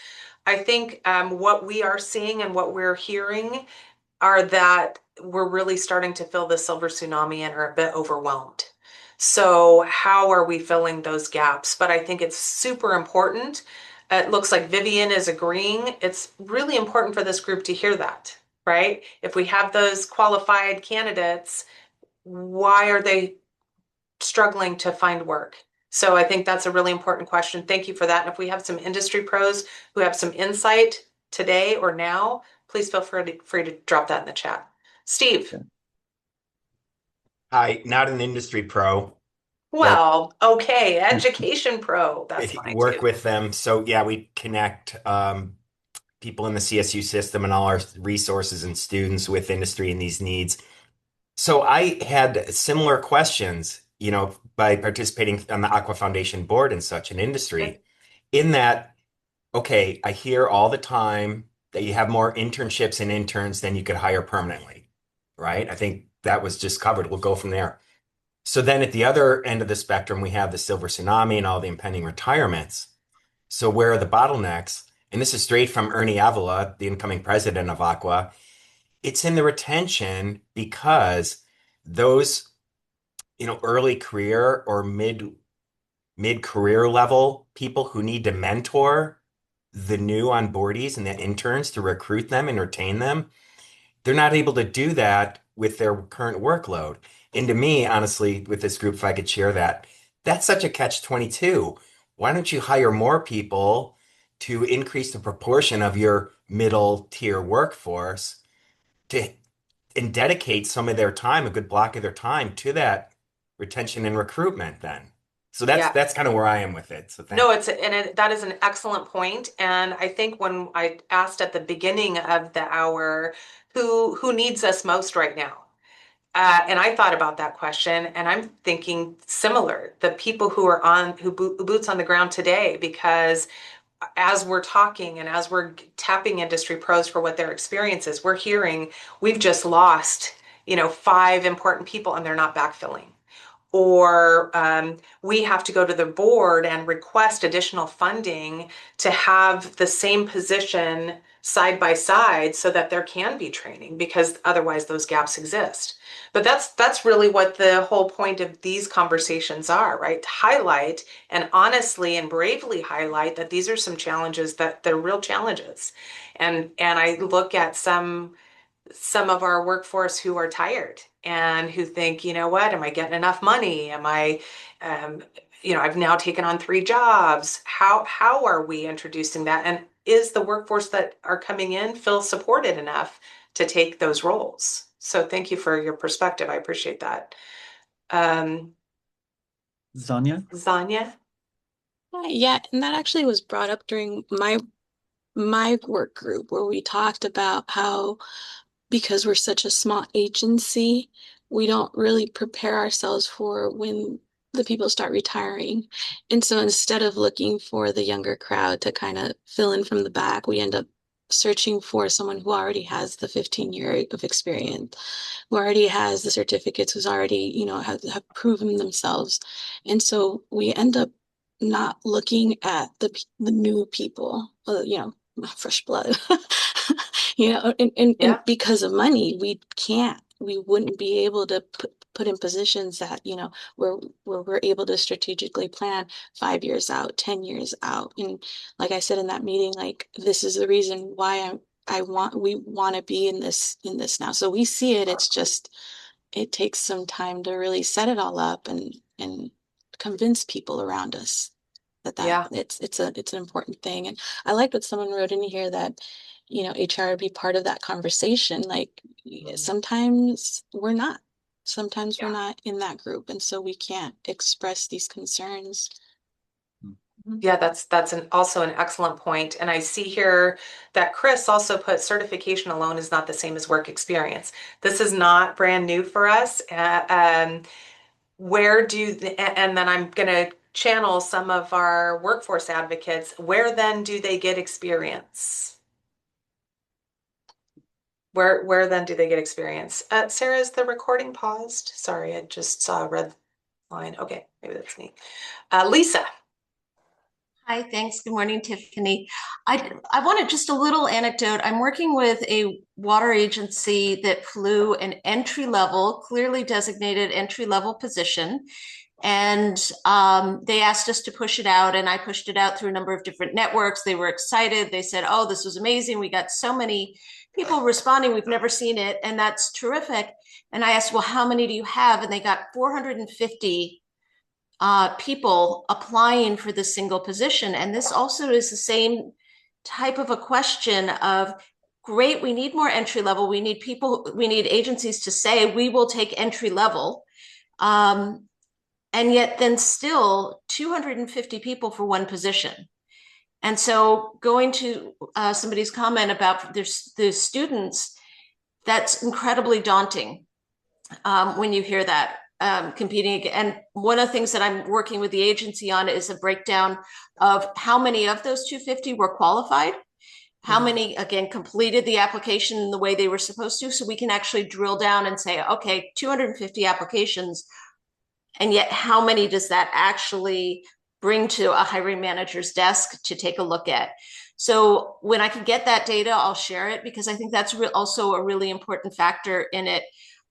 I think what we are seeing and what we're hearing are that we're really starting to feel the silver tsunami and are a bit overwhelmed. So how are we filling those gaps? But I think it's super important. It looks like Vivian is agreeing. It's really important for this group to hear that, right? If we have those qualified candidates, why are they struggling to find work? So I think that's a really important question. Thank you for that. And if we have some industry pros who have some insight today or now, please feel free to drop that in the chat. Steve. Hi, not an industry pro. Well, okay, education pro. That's fine Work too. with them. So yeah, we connect people in the CSU system and all our resources and students with industry and these needs. So I had similar questions, by participating on the Aqua Foundation board and such in industry, Okay. in that, okay, I hear all the time that you have more internships and interns than you could hire permanently, right? I think that was just covered. We'll go from there. So then at the other end of the spectrum, we have the silver tsunami and all the impending retirements. So where are the bottlenecks? And this is straight from Ernie Avila, the incoming president of Aqua. It's in the retention, because those, early career or mid-career level people who need to mentor the new onboardees and the interns to recruit them and retain them, they're not able to do that with their current workload. And to me, honestly, with this group, if I could share that, that's such a catch-22. Why don't you hire more people to increase the proportion of your middle tier workforce and dedicate some of their time, a good block of their time, to that retention and recruitment then? So Yeah. that's kind of where I am with it. So No, that is an excellent point. And I think when I asked at the beginning of the hour, who needs us most right now? And I thought about that question, and I'm thinking similar. The people who are boots on the ground today, because as we're talking and as we're tapping industry pros for what their experience is, we're hearing we've just lost, 5 important people and they're not backfilling. Or we have to go to the board and request additional funding to have the same position side by side so that there can be training, because otherwise those gaps exist. But that's really what the whole point of these conversations are, right? To highlight and honestly and bravely highlight that these are some challenges, that they're real challenges. And I look at some of our workforce who are tired and who think, you know what, am I getting enough money? Am I, I've now taken on 3 jobs. How are we introducing that? And is the workforce that are coming in feel supported enough to take those roles? So thank you for your perspective. I appreciate that. Zanya? Zanya? Yeah, and that actually was brought up during my work group, where we talked about how, because we're such a small agency, we don't really prepare ourselves for when the people start retiring. And so instead of looking for the younger crowd to kind of fill in from the back, we end up searching for someone who already has the 15-year of experience, who already has the certificates, who's already, have proven themselves. And so we end up not looking at the new people, fresh blood, and Yeah. because of money, we wouldn't be able to put in positions that, where we're able to strategically plan 5 years out, 10 years out. And like I said in that meeting, like, this is the reason why we want to be in this now. So we see it. It's just, it takes some time to really set it all up and convince people around us Yeah. it's an important thing. And I like what someone wrote in here, that, HR would be part of that conversation. Like, sometimes we're not. Sometimes we're not in that group, and so we can't express these concerns. Yeah, that's also an excellent point. And I see here that Chris also put certification alone is not the same as work experience. This is not brand new for us. And then I'm going to channel some of our workforce advocates. Where then do they get experience? Where then do they get experience? Sarah, is the recording paused? Sorry, I just saw a red line. Okay, maybe that's me. Lisa. Hi, thanks. Good morning, Tiffany. I wanted just a little anecdote. I'm working with a water agency that flew an entry-level, clearly designated entry-level position. And they asked us to push it out, and I pushed it out through a number of different networks. They were excited. They said, oh, this was amazing. We got so many people responding. We've never seen it, and that's terrific. And I asked, well, how many do you have? And they got 450 people applying for this single position. And this also is the same type of a question of, great, we need more entry level. We need agencies to say, we will take entry level. And yet then still 250 people for one position. And so going to somebody's comment about the students, that's incredibly daunting when you hear that. Competing. And one of the things that I'm working with the agency on is a breakdown of how many of those 250 were qualified, how many, again, completed the application in the way they were supposed to, so we can actually drill down and say, okay, 250 applications, and yet how many does that actually bring to a hiring manager's desk to take a look at? So when I can get that data, I'll share it, because I think that's also a really important factor in it.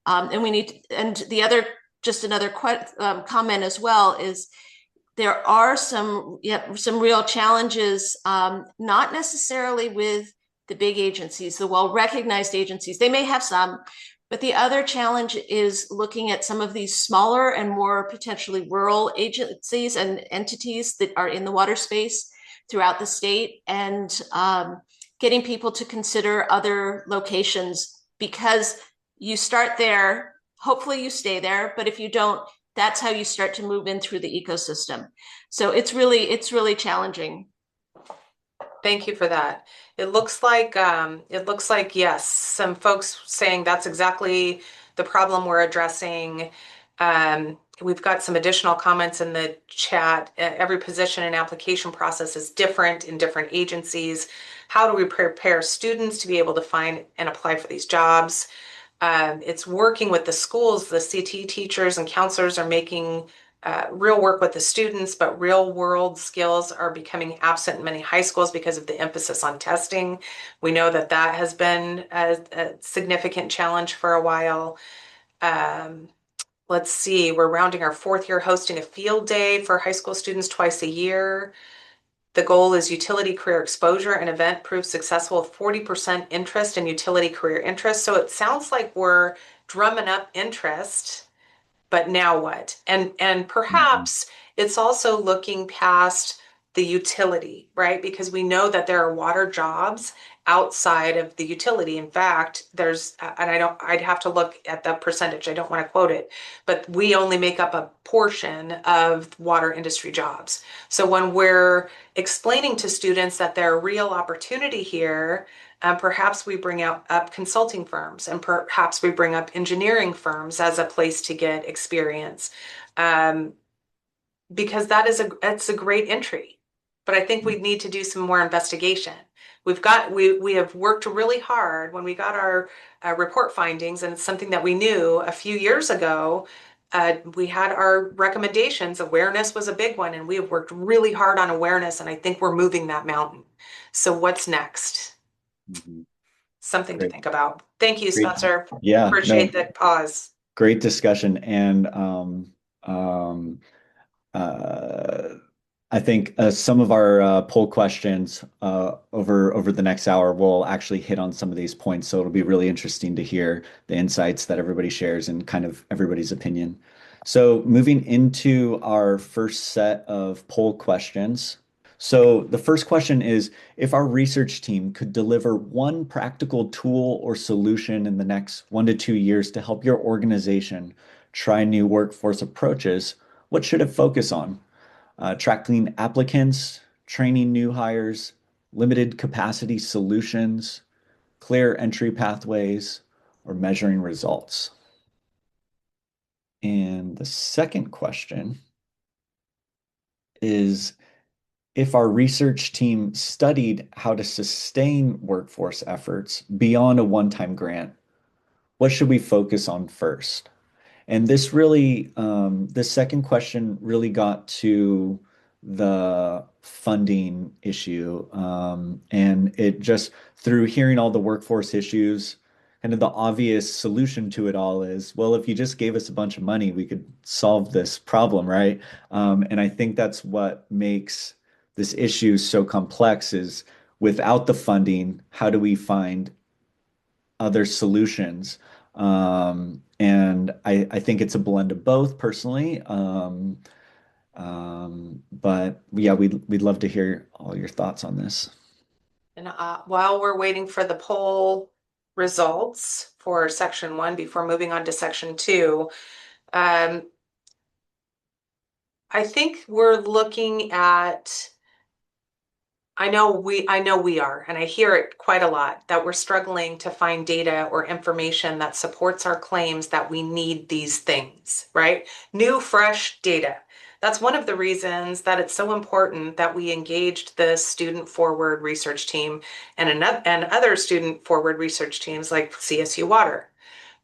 And the other, just another comment as well, is there are some real challenges, not necessarily with the big agencies, the well-recognized agencies. They may have some, but the other challenge is looking at some of these smaller and more potentially rural agencies and entities that are in the water space throughout the state, and getting people to consider other locations, because you start there, hopefully you stay there, but if you don't, That's how you start to move in through the ecosystem. So it's really challenging. Thank you for that. It looks like yes, some folks saying that's exactly the problem we're addressing. We've got some additional comments in the chat. Every position and application process is different in different agencies. How do we prepare students to be able to find and apply for these jobs? It's working with the schools. The CT teachers and counselors are making real work with the students, but real world skills are becoming absent in many high schools because of the emphasis on testing. We know that that has been a significant challenge for a while. Let's see, we're rounding our fourth year hosting a field day for high school students twice a year. The goal is utility career exposure. An event proved successful with 40% interest in utility career interest. So it sounds like we're drumming up interest, but now what? And perhaps it's also looking past the utility, right? Because we know that there are water jobs outside of the utility. In fact, there's, and I'd have to look at the percentage. I don't want to quote it, but we only make up a portion of water industry jobs. So when we're explaining to students that there are real opportunity here, perhaps we bring up consulting firms, and perhaps we bring up engineering firms as a place to get experience, because it's a great entry. But I think we need to do some more investigation. We have worked really hard when we got our report findings, and it's something that we knew a few years ago. We had our recommendations. Awareness was a big one, and we have worked really hard on awareness, and I think we're moving that mountain. So what's next? Something Great. to think about. Thank you, Great. Spencer. Yeah, Appreciate no, the pause. great discussion. And uh, I think some of our poll questions over the next hour will actually hit on some of these points. So it'll be really interesting to hear the insights that everybody shares and kind of everybody's opinion. So moving into our first set of poll questions. So the first question is, if our research team could deliver one practical tool or solution in the next 1 to 2 years to help your organization try new workforce approaches, what should it focus on? Tracking applicants, training new hires, limited capacity solutions, clear entry pathways, or measuring results? And the second question is, if our research team studied how to sustain workforce efforts beyond a one-time grant, what should we focus on first? And this really, this second question really got to the funding issue. And it just, through hearing all the workforce issues, kind of the obvious solution to it all is, well, if you just gave us a bunch of money, we could solve this problem, right? And I think that's what makes this issue so complex is without the funding, how do we find other solutions? And I think it's a blend of both personally. But yeah, we'd love to hear all your thoughts on this. And while we're waiting for the poll results for section 1 before moving on to section 2, I think we're looking at, I know we are, and I hear it quite a lot, that we're struggling to find data or information that supports our claims that we need these things, right? New, fresh data. That's one of the reasons that it's so important that we engaged the student forward research team and other student forward research teams like CSU Water,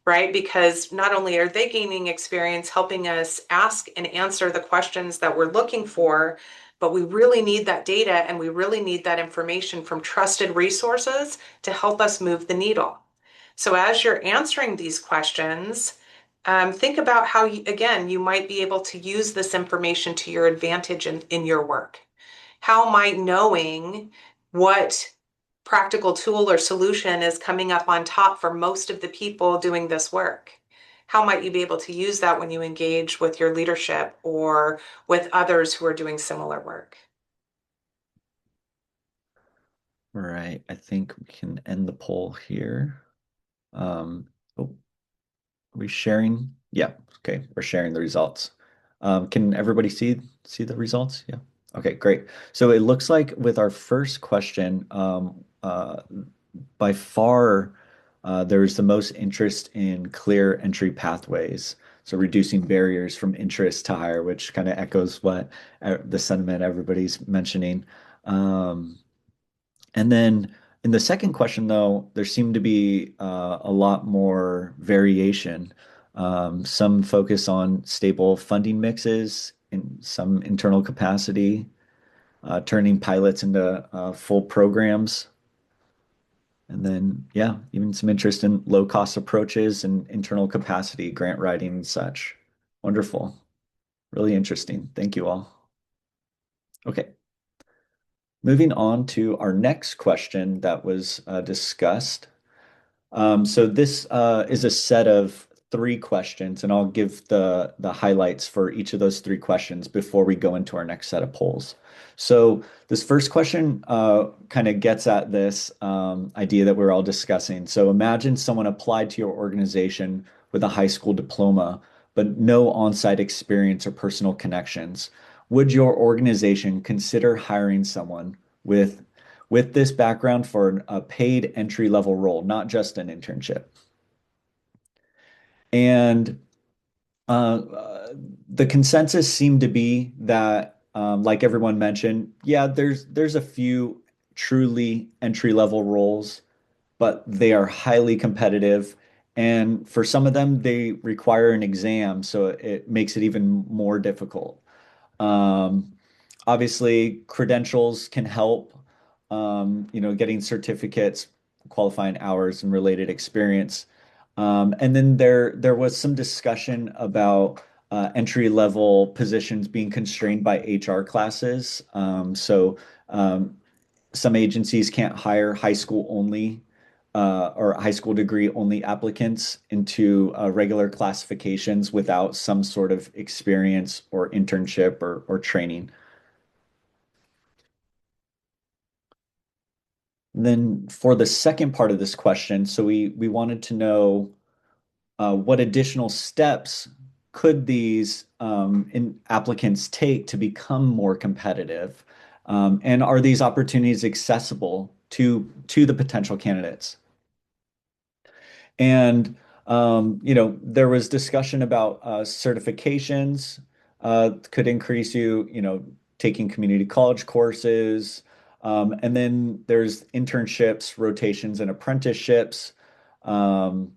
right? Because not only are they gaining experience helping us ask and answer the questions that we're looking for, but we really need that data and we really need that information from trusted resources to help us move the needle. So as you're answering these questions, think about how, you might be able to use this information to your advantage in your work. How might knowing what practical tool or solution is coming up on top for most of the people doing this work? How might you be able to use that when you engage with your leadership or with others who are doing similar work? All right, I think we can end the poll here. Oh, are we sharing? Yeah, okay, we're sharing the results. Can everybody see the results? Yeah. Okay, great. So it looks like with our first question, by far, there's the most interest in clear entry pathways. So reducing barriers from interest to hire, which kind of echoes what the sentiment everybody's mentioning. And then in the second question, though, there seemed to be a lot more variation. Some focus on stable funding mixes and some internal capacity, turning pilots into full programs. And then, yeah, even some interest in low-cost approaches and internal capacity, grant writing and such. Wonderful. Really interesting. Thank you all. Okay. Moving on to our next question that was discussed. So this is a set of 3 questions, and I'll give the highlights for each of those 3 questions before we go into our next set of polls. So this first question kind of gets at this idea that we're all discussing. So imagine someone applied to your organization with a high school diploma, but no on-site experience or personal connections. Would your organization consider hiring someone with this background for a paid entry-level role, not just an internship? And the consensus seemed to be that, like everyone mentioned, yeah, there's a few truly entry-level roles, but they are highly competitive. And for some of them, they require an exam, so it makes it even more difficult. Um, Obviously, credentials can help, getting certificates, qualifying hours, and related experience. And then there was some discussion about entry-level positions being constrained by HR classes. So some agencies can't hire high school only or high school degree only applicants into regular classifications without some sort of experience or internship or training. Then for the second part of this question, so we wanted to know what additional steps could these applicants take to become more competitive? And are these opportunities accessible to the potential candidates? And there was discussion about certifications could increase taking community college courses. And then there's internships, rotations, and apprenticeships. Um,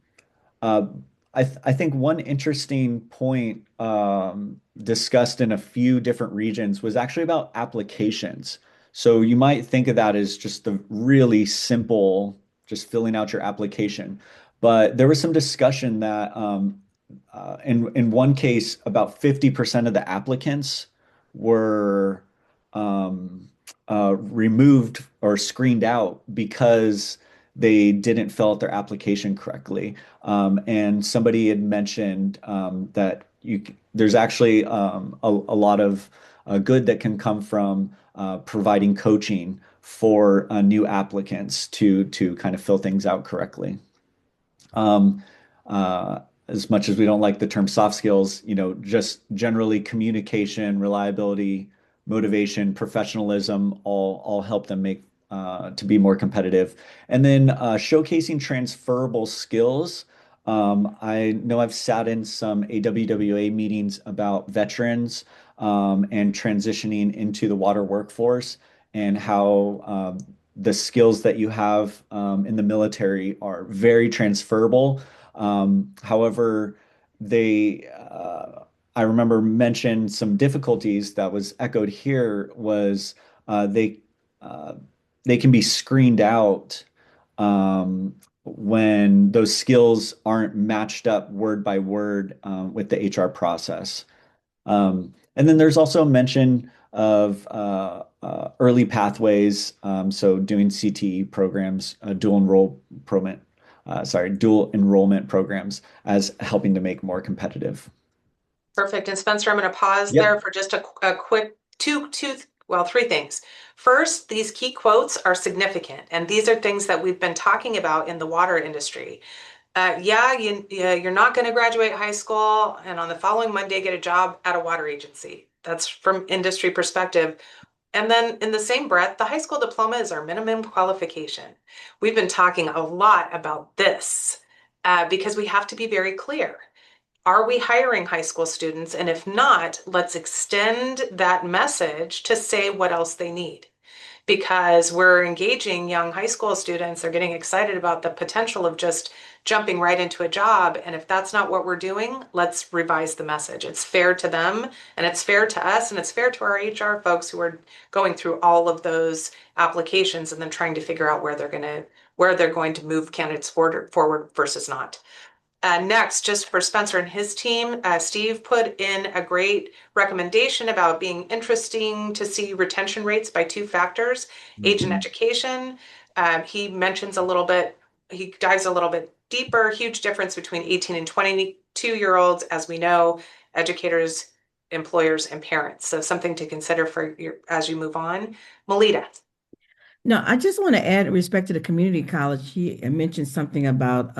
uh, I think one interesting point discussed in a few different regions was actually about applications. So you might think of that as just the really simple, just filling out your application. But there was some discussion that in one case, about 50% of the applicants were removed or screened out because they didn't fill out their application correctly. And somebody had mentioned that there's actually a lot of good that can come from providing coaching for new applicants to kind of fill things out correctly. Um, uh, as much as we don't like the term soft skills, just generally communication, reliability, motivation, professionalism, all help them make to be more competitive. And then showcasing transferable skills. I know I've sat in some AWWA meetings about veterans and transitioning into the water workforce and how the skills that you have in the military are very transferable. However, I remember mentioned some difficulties that was echoed here was they they can be screened out when those skills aren't matched up word by word with the HR process. And then there's also mention of early pathways, so doing CTE programs, dual enrollment programs as helping to make more competitive. Perfect. And Spencer, I'm going to pause Yep. there for just a quick three things. First, these key quotes are significant, and these are things that we've been talking about in the water industry. Yeah, you're not going to graduate high school and on the following Monday get a job at a water agency. That's from industry perspective. And then in the same breath, the high school diploma is our minimum qualification. We've been talking a lot about this because we have to be very clear. Are we hiring high school students? And if not, let's extend that message to say what else they need. Because we're engaging young high school students, they're getting excited about the potential of just jumping right into a job. And if that's not what we're doing, let's revise the message. It's fair to them and it's fair to us and it's fair to our HR folks who are going through all of those applications and then trying to figure out where they're going to move candidates forward versus not. Next, just for Spencer and his team, Steve put in a great recommendation about being interesting to see retention rates by two factors, age and education. He mentions a little bit, he dives a little bit deeper, huge difference between 18 and 22-year-olds, as we know, educators, employers, and parents. So something to consider as you move on. Melita. No, I just want to add respect to the community college. He mentioned something about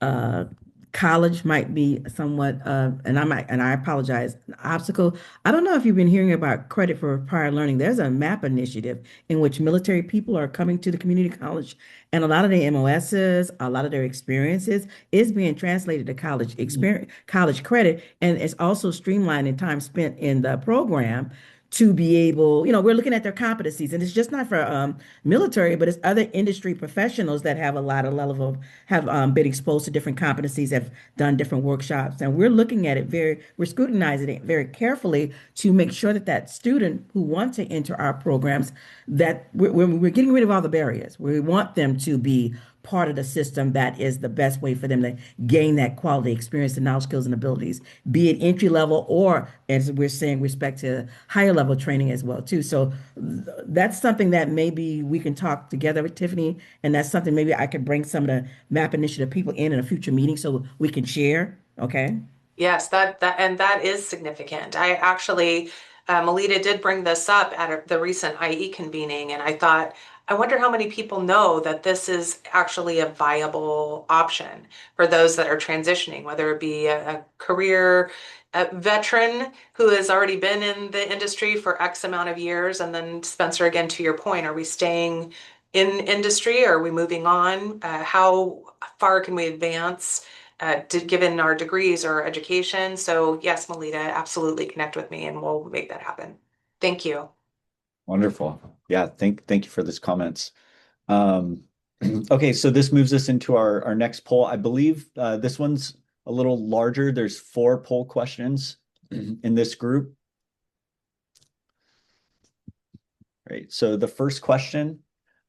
uh, college might be somewhat, and I apologize, an obstacle. I don't know if you've been hearing about credit for prior learning. There's a MAP initiative in which military people are coming to the community college, and a lot of their MOSs, a lot of their experiences is being translated to college experience, college credit, and it's also streamlining time spent in the program to be able, we're looking at their competencies, and it's just not for military, but it's other industry professionals that have a lot of level of have been exposed to different competencies, have done different workshops, and we're looking at it we're scrutinizing it very carefully to make sure that that student who wants to enter our programs, that we're getting rid of all the barriers. We want them to be part of the system that is the best way for them to gain that quality experience and knowledge, skills, and abilities, be it entry level or, as we're saying, respect to higher level training as well too. So that's something that maybe we can talk together with Tiffany, and that's something maybe I could bring some of the MAP initiative people in a future meeting so we can share. Okay. Yes, that is significant. I actually, Melita did bring this up at the recent IE convening, and I thought, I wonder how many people know that this is actually a viable option for those that are transitioning, whether it be a career veteran who has already been in the industry for X amount of years, and then Spencer, again, to your point, are we staying in industry? Or are we moving on? How far can we advance? Given our degrees or education. So yes, Melita, absolutely connect with me and we'll make that happen. Thank you. Wonderful. Yeah, thank you for those comments. Okay, so this moves us into our next poll. I believe this one's a little larger. There's 4 poll questions in this group. Right. So the first question,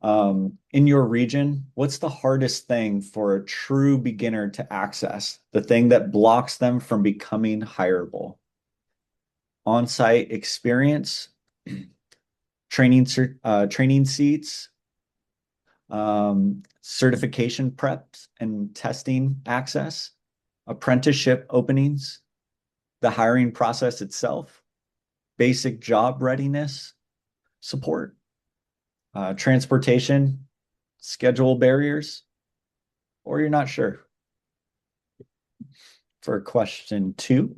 in your region, what's the hardest thing for a true beginner to access? The thing that blocks them from becoming hireable? On-site experience, training seats, certification preps and testing access, apprenticeship openings, the hiring process itself, basic job readiness, support, transportation, schedule barriers, or you're not sure. For question 2,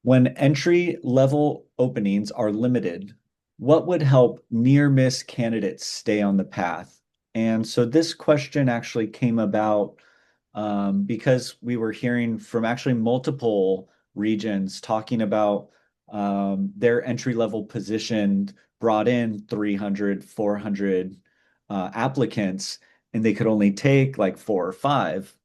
when entry level openings are limited, what would help near miss candidates stay on the path? And so this question actually came about because we were hearing from actually multiple regions talking about their entry level position brought in 300, 400 applicants, and they could only take like 4 or 5.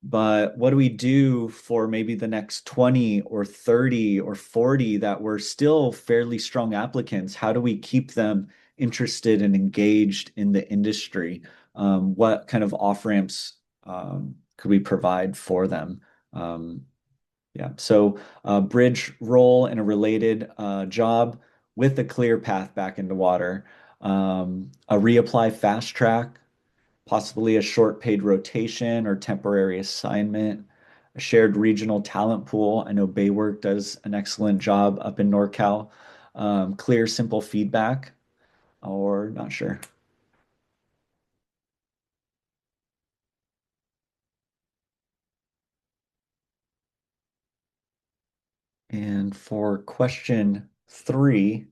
But what do we do for maybe the next 20 or 30 or 40 that were still fairly strong applicants? How do we keep them interested and engaged in the industry? What kind of off-ramps could we provide for them? Yeah, so a bridge role in a related job with a clear path back into water. A reapply fast track, possibly a short paid rotation or temporary assignment, a shared regional talent pool. I know Baywork does an excellent job up in NorCal. Clear, simple feedback, or not sure. And for question 3,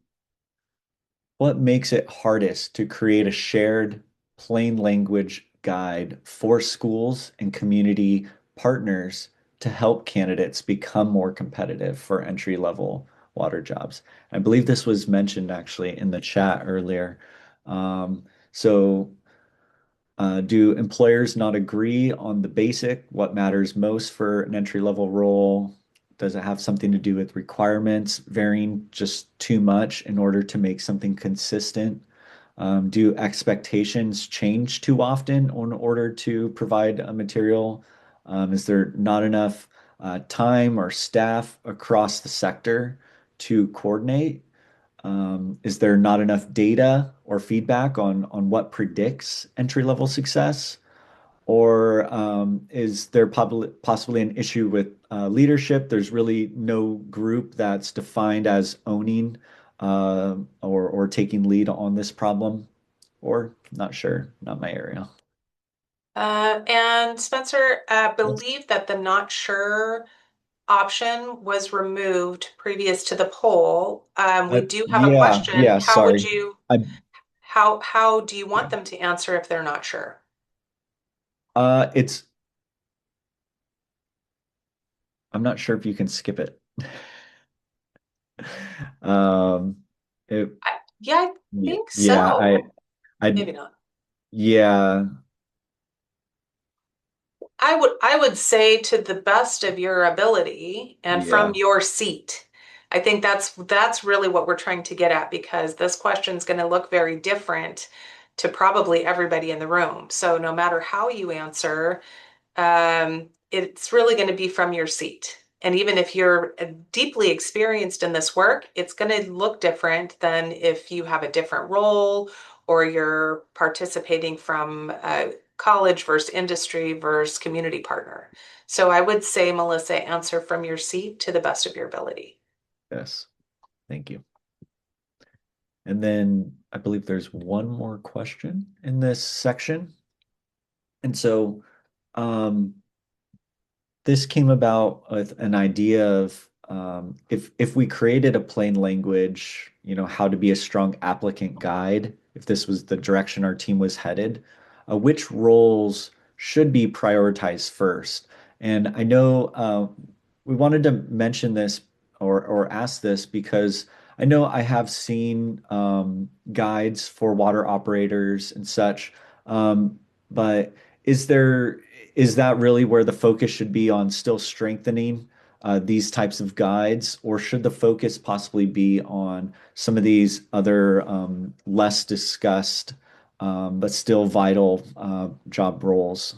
what makes it hardest to create a shared plain language guide for schools and community partners to help candidates become more competitive for entry-level water jobs? I believe this was mentioned actually in the chat earlier. So do employers not agree on the basic, what matters most for an entry-level role? Does it have something to do with requirements varying just too much in order to make something consistent? Do expectations change too often in order to provide a material? Is there not enough time or staff across the sector to coordinate? Is there not enough data or feedback on what predicts entry-level success? Or is there possibly an issue with leadership? There's really no group that's defined as owning or taking lead on this problem, or not sure, not my area. And Spencer, I believe that the not sure option was removed previous to the poll. We do have a Yeah, question. yeah, How would sorry. you, I how do you want them to answer if they're not sure? it's I'm not sure if you can skip it. Um, it, Yeah, I think yeah, so. I, Maybe not. yeah, I would say to the best of your ability and yeah, from your seat. I think that's really what we're trying to get at because this question is going to look very different to probably everybody in the room. So no matter how you answer, it's really going to be from your seat. And even if you're deeply experienced in this work, it's going to look different than if you have a different role or you're participating from college versus industry versus community partner. So I would say, Melissa, answer from your seat to the best of your ability. yes. Thank you. And then I believe there's one more question in this section. And so um, this came about with an idea of if we created a plain language, how to be a strong applicant guide, if this was the direction our team was headed, which roles should be prioritized first? And I know we wanted to mention this or ask this because I know I have seen guides for water operators and such, but is there is that really where the focus should be on still strengthening these types of guides, or should the focus possibly be on some of these other less discussed but still vital job roles,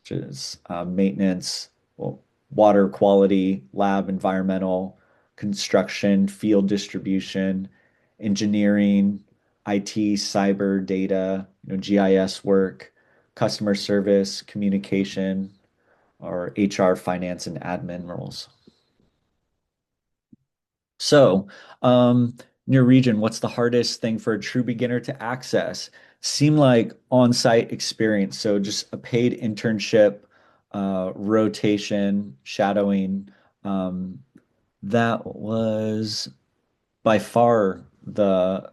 which is maintenance, well, water quality, lab environmental, construction, field distribution, engineering, IT, cyber, data, GIS work, customer service, communication, or HR, finance, and admin roles. So, in your region, what's the hardest thing for a true beginner to access? Seem like on-site experience. So just a paid internship, rotation, shadowing. That was by far the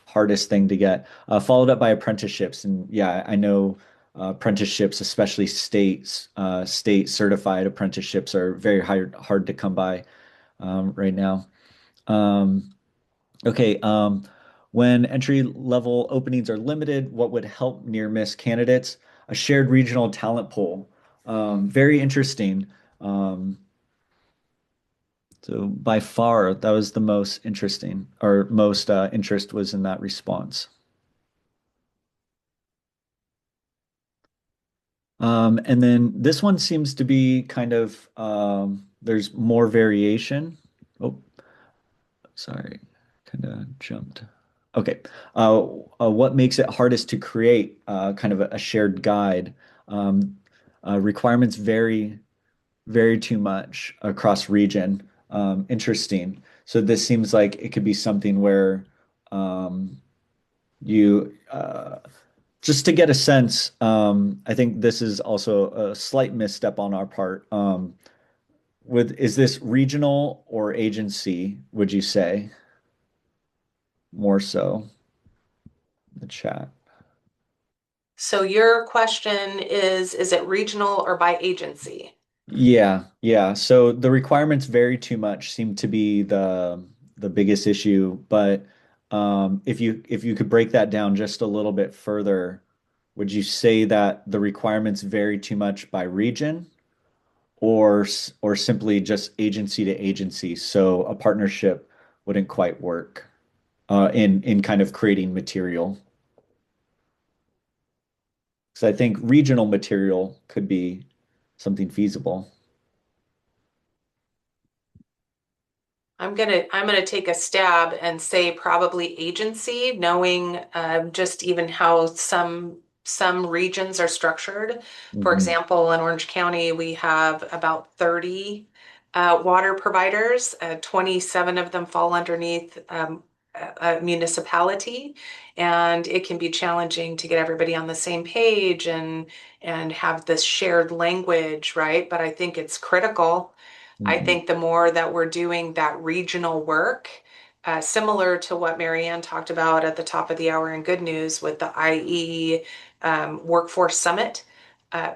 hardest thing to get, followed up by apprenticeships. And yeah, I know apprenticeships, especially state certified apprenticeships, are very hard to come by right now. Um, okay, when entry level openings are limited, what would help near miss candidates? A shared regional talent pool. Very interesting. Um, so by far, that was the most interesting, or most interest was in that response. And then this one seems to be kind of there's more variation. Oh, sorry, kind of jumped. Okay. What makes it hardest to create kind of a shared guide? Requirements vary too much across region. Interesting. So this seems like it could be something where you just to get a sense, I think this is also a slight misstep on our part. is this regional or agency, would you say? More so, the chat. So your question is it regional or by agency? Yeah, yeah. So the requirements vary too much seem to be the biggest issue. But if you could break that down just a little bit further, would you say that the requirements vary too much by region, or simply just agency to agency, so a partnership wouldn't quite work in kind of creating material? So I think regional material could be something feasible. I'm gonna take a stab and say probably agency, knowing just even how some regions are structured. For Mhm. example, in Orange County, we have about 30 water providers. 27 of them fall underneath a municipality, and it can be challenging to get everybody on the same page and have this shared language, right? But I think it's critical. I Mhm. think the more that we're doing that regional work, similar to what Marianne talked about at the top of the hour in Good News with the IE Workforce Summit,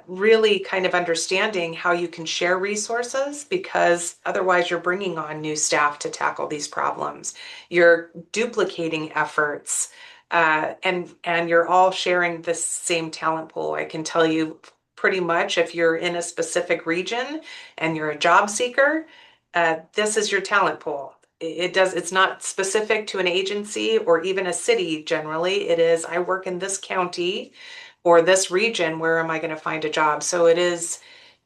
really kind of understanding how you can share resources, because otherwise you're bringing on new staff to tackle these problems. You're duplicating efforts, and you're all sharing the same talent pool. I can tell you pretty much if you're in a specific region and you're a job seeker, this is your talent pool. It's not specific to an agency or even a city generally. It is, I work in this county or this region, where am I going to find a job? So it is,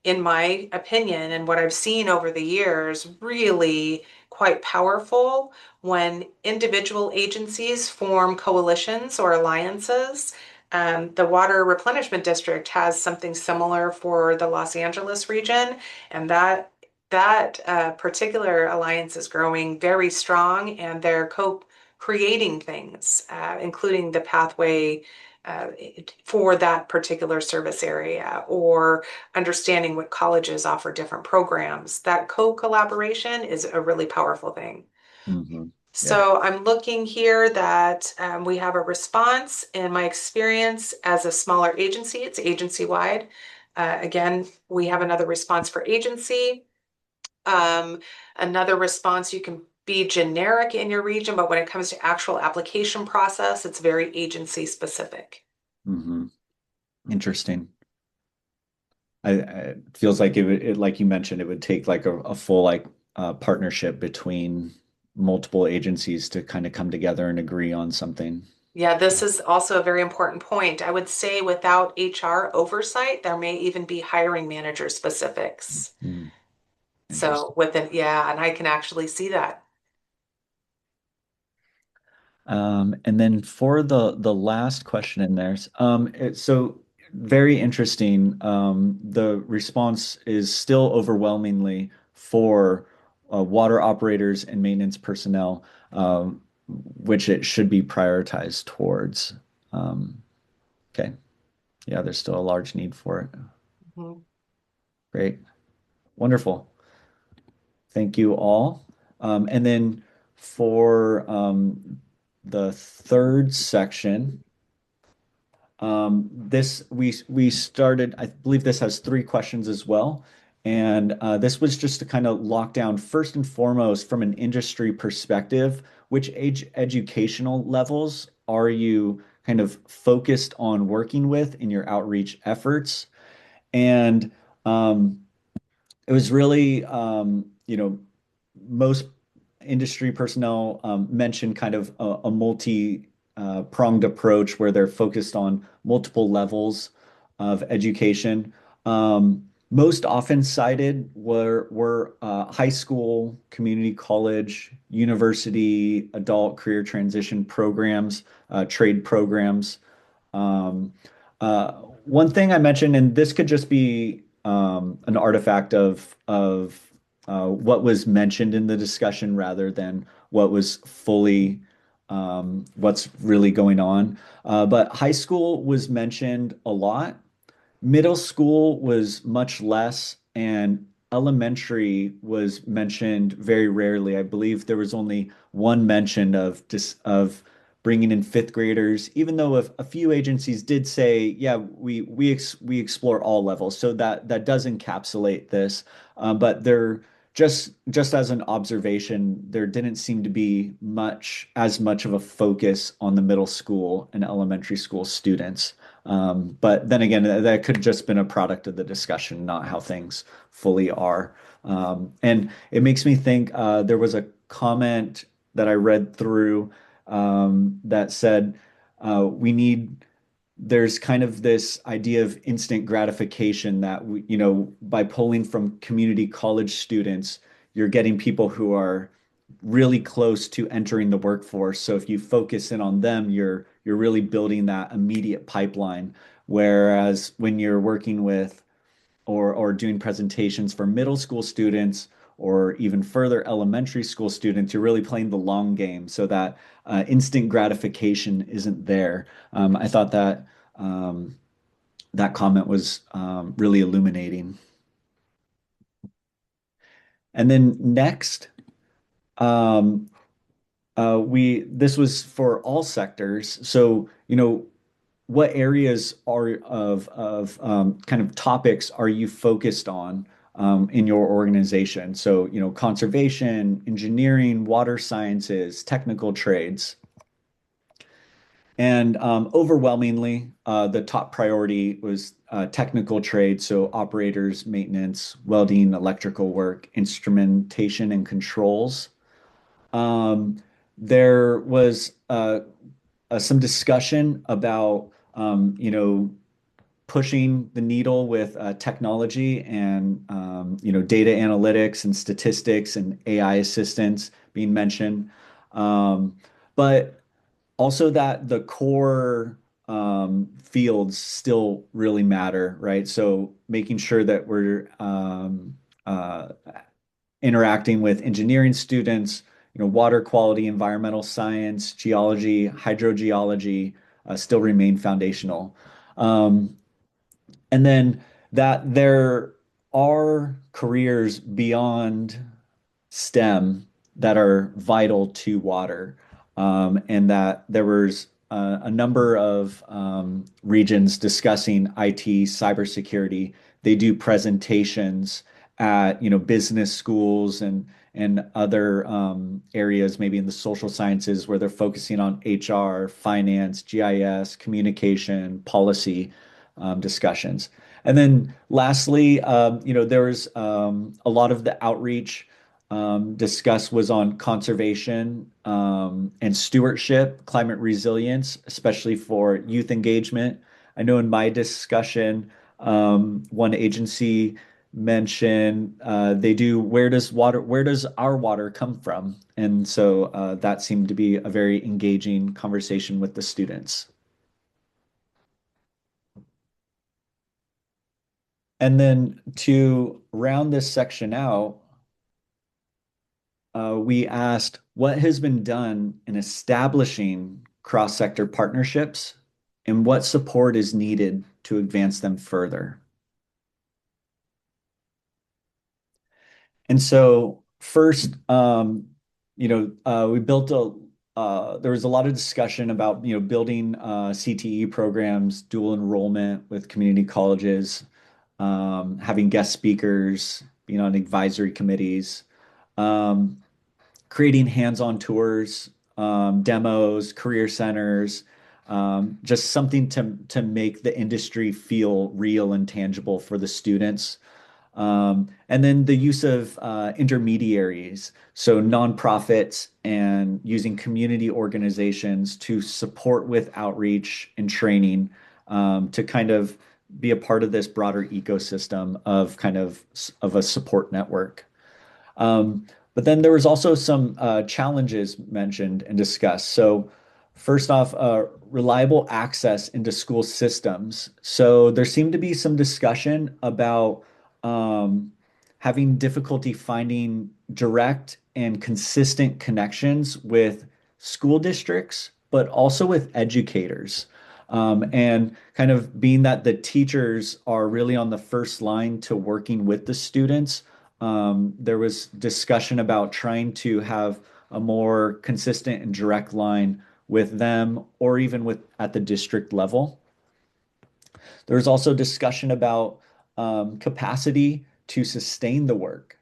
in my opinion, and what I've seen over the years, really quite powerful when individual agencies form coalitions or alliances. The Water Replenishment District has something similar for the Los Angeles region, and that particular alliance is growing very strong, and they're co-creating things, including the pathway uh, for that particular service area, or understanding what colleges offer different programs. That co-collaboration is a really powerful thing. Mhm. Yeah. So I'm looking here that we have a response. In my experience as a smaller agency, it's agency-wide. Again, we have another response for agency. Another response, you can be generic in your region, but when it comes to actual application process, it's very agency specific. Mhm. Interesting. It feels like like you mentioned, it would take like a full like partnership between multiple agencies to kind of come together and agree on something. Yeah, this is also a very important point. I would say without HR oversight, there may even be hiring manager specifics. Mm, So interesting. yeah, and I can actually see that. And then for the last question in there, so very interesting. The response is still overwhelmingly for water operators and maintenance personnel, which it should be prioritized towards. Um, okay, yeah, there's still a large need for it. Mhm. Great, wonderful. Thank you all. And then for the third section. This we started, I believe this has three questions as well. And this was just to kind of lock down first and foremost from an industry perspective, which age educational levels are you kind of focused on working with in your outreach efforts? And it was really, most industry personnel mentioned kind of a multi pronged approach where they're focused on multiple levels of education. Most often cited were high school, community college, university, adult career transition programs, trade programs. Um, One thing I mentioned, and this could just be an artifact of what was mentioned in the discussion rather than what was fully what's really going on. But high school was mentioned a lot. Middle school was much less, and elementary was mentioned very rarely. I believe there was only one mention of bringing in fifth graders, even though a few agencies did say, yeah, we explore all levels. So that does encapsulate this. But there just as an observation, there didn't seem to be as much of a focus on the middle school and elementary school students. But then again, that could have just been a product of the discussion, not how things fully are. And it makes me think there was a comment that I read through that said there's kind of this idea of instant gratification that by pulling from community college students, you're getting people who are really close to entering the workforce. So if you focus in on them, you're really building that immediate pipeline. Whereas when you're working with or doing presentations for middle school students or even further elementary school students, you're really playing the long game so that instant gratification isn't there. I thought that comment was really illuminating. And then next, this was for all sectors. So, what areas of kind of topics are you focused on in your organization? So, conservation, engineering, water sciences, technical trades. And overwhelmingly, the top priority was technical trade, so operators, maintenance, welding, electrical work, instrumentation, and controls. There was some discussion about, pushing the needle with technology and, data analytics and statistics and AI assistance being mentioned. But also that the core fields still really matter, right? So making sure that we're interacting with engineering students, water quality, environmental science, geology, hydrogeology still remain foundational. And then that there are careers beyond STEM that are vital to water, and that there was a number of regions discussing IT, cybersecurity. They do presentations at business schools and other areas, maybe in the social sciences, where they're focusing on HR, finance, GIS, communication, policy discussions. And then lastly, there was a lot of the outreach discussed was on conservation and stewardship, climate resilience, especially for youth engagement. I know in my discussion, one agency mentioned they do where does our water come from? And so that seemed to be a very engaging conversation with the students. And then to round this section out, we asked what has been done in establishing cross-sector partnerships and what support is needed to advance them further. And so first, we built there was a lot of discussion about, building CTE programs, dual enrollment with community colleges, having guest speakers, being on advisory committees, creating hands-on tours, demos, career centers, just something to make the industry feel real and tangible for the students. And then the use of intermediaries, so nonprofits and using community organizations to support with outreach and training to kind of be a part of this broader ecosystem of of a support network. But then there was also some challenges mentioned and discussed. So first off, reliable access into school systems. So there seemed to be some discussion about having difficulty finding direct and consistent connections with school districts, but also with educators. And kind of being that the teachers are really on the first line to working with the students, there was discussion about trying to have a more consistent and direct line with them or even with at the district level. There was also discussion about capacity to sustain the work.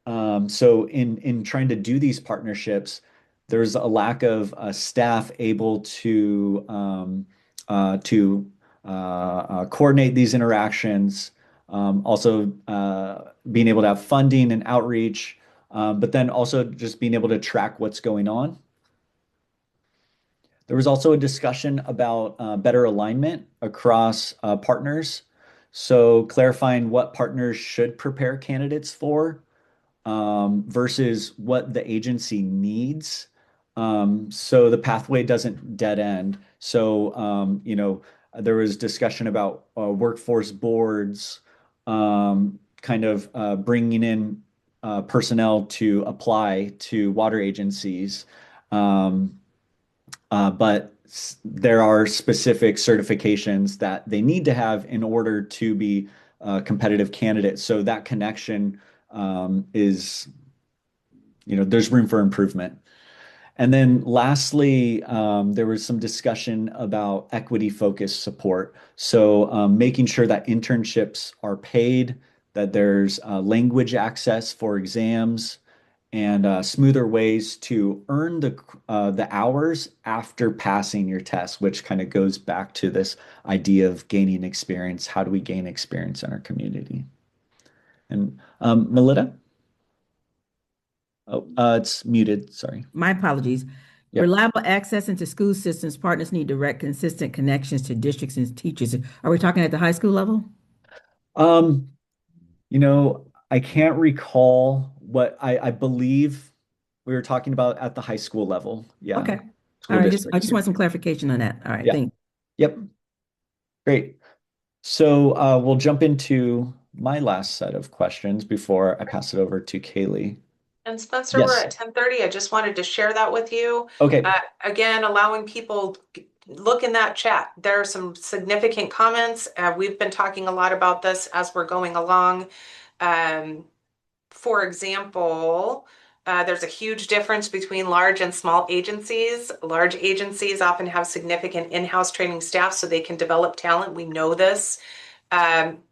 So in trying to do these partnerships, there's a lack of staff able to coordinate these interactions. Also, being able to have funding and outreach, but then also just being able to track what's going on. There was also a discussion about better alignment across partners. So clarifying what partners should prepare candidates for versus what the agency needs. So the pathway doesn't dead end. So, there was discussion about workforce boards, kind of bringing in personnel to apply to water agencies. But there are specific certifications that they need to have in order to be competitive candidates. So that connection is, there's room for improvement. And then lastly, there was some discussion about equity-focused support. So making sure that internships are paid, that there's language access for exams, and smoother ways to earn the hours after passing your test, which kind of goes back to this idea of gaining experience. How do we gain experience in our community? And Melita? Oh, it's muted. Sorry. My apologies. Yep. Reliable access into school systems. Partners need direct, consistent connections to districts and teachers. Are we talking at the high school level? I can't recall what I believe we were talking about at the high school level. Yeah. Okay. School All right. I districts. just want some clarification on that. All right. Yeah. Thanks. Yep. Great. So we'll jump into my last set of questions before I pass it over to Kaylee. And Spencer, we're at 10:30. I just wanted to share that with you. Okay. Again, allowing people look in that chat. There are some significant comments. We've been talking a lot about this as we're going along. For example, there's a huge difference between large and small agencies. Large agencies often have significant in-house training staff so they can develop talent. We know this.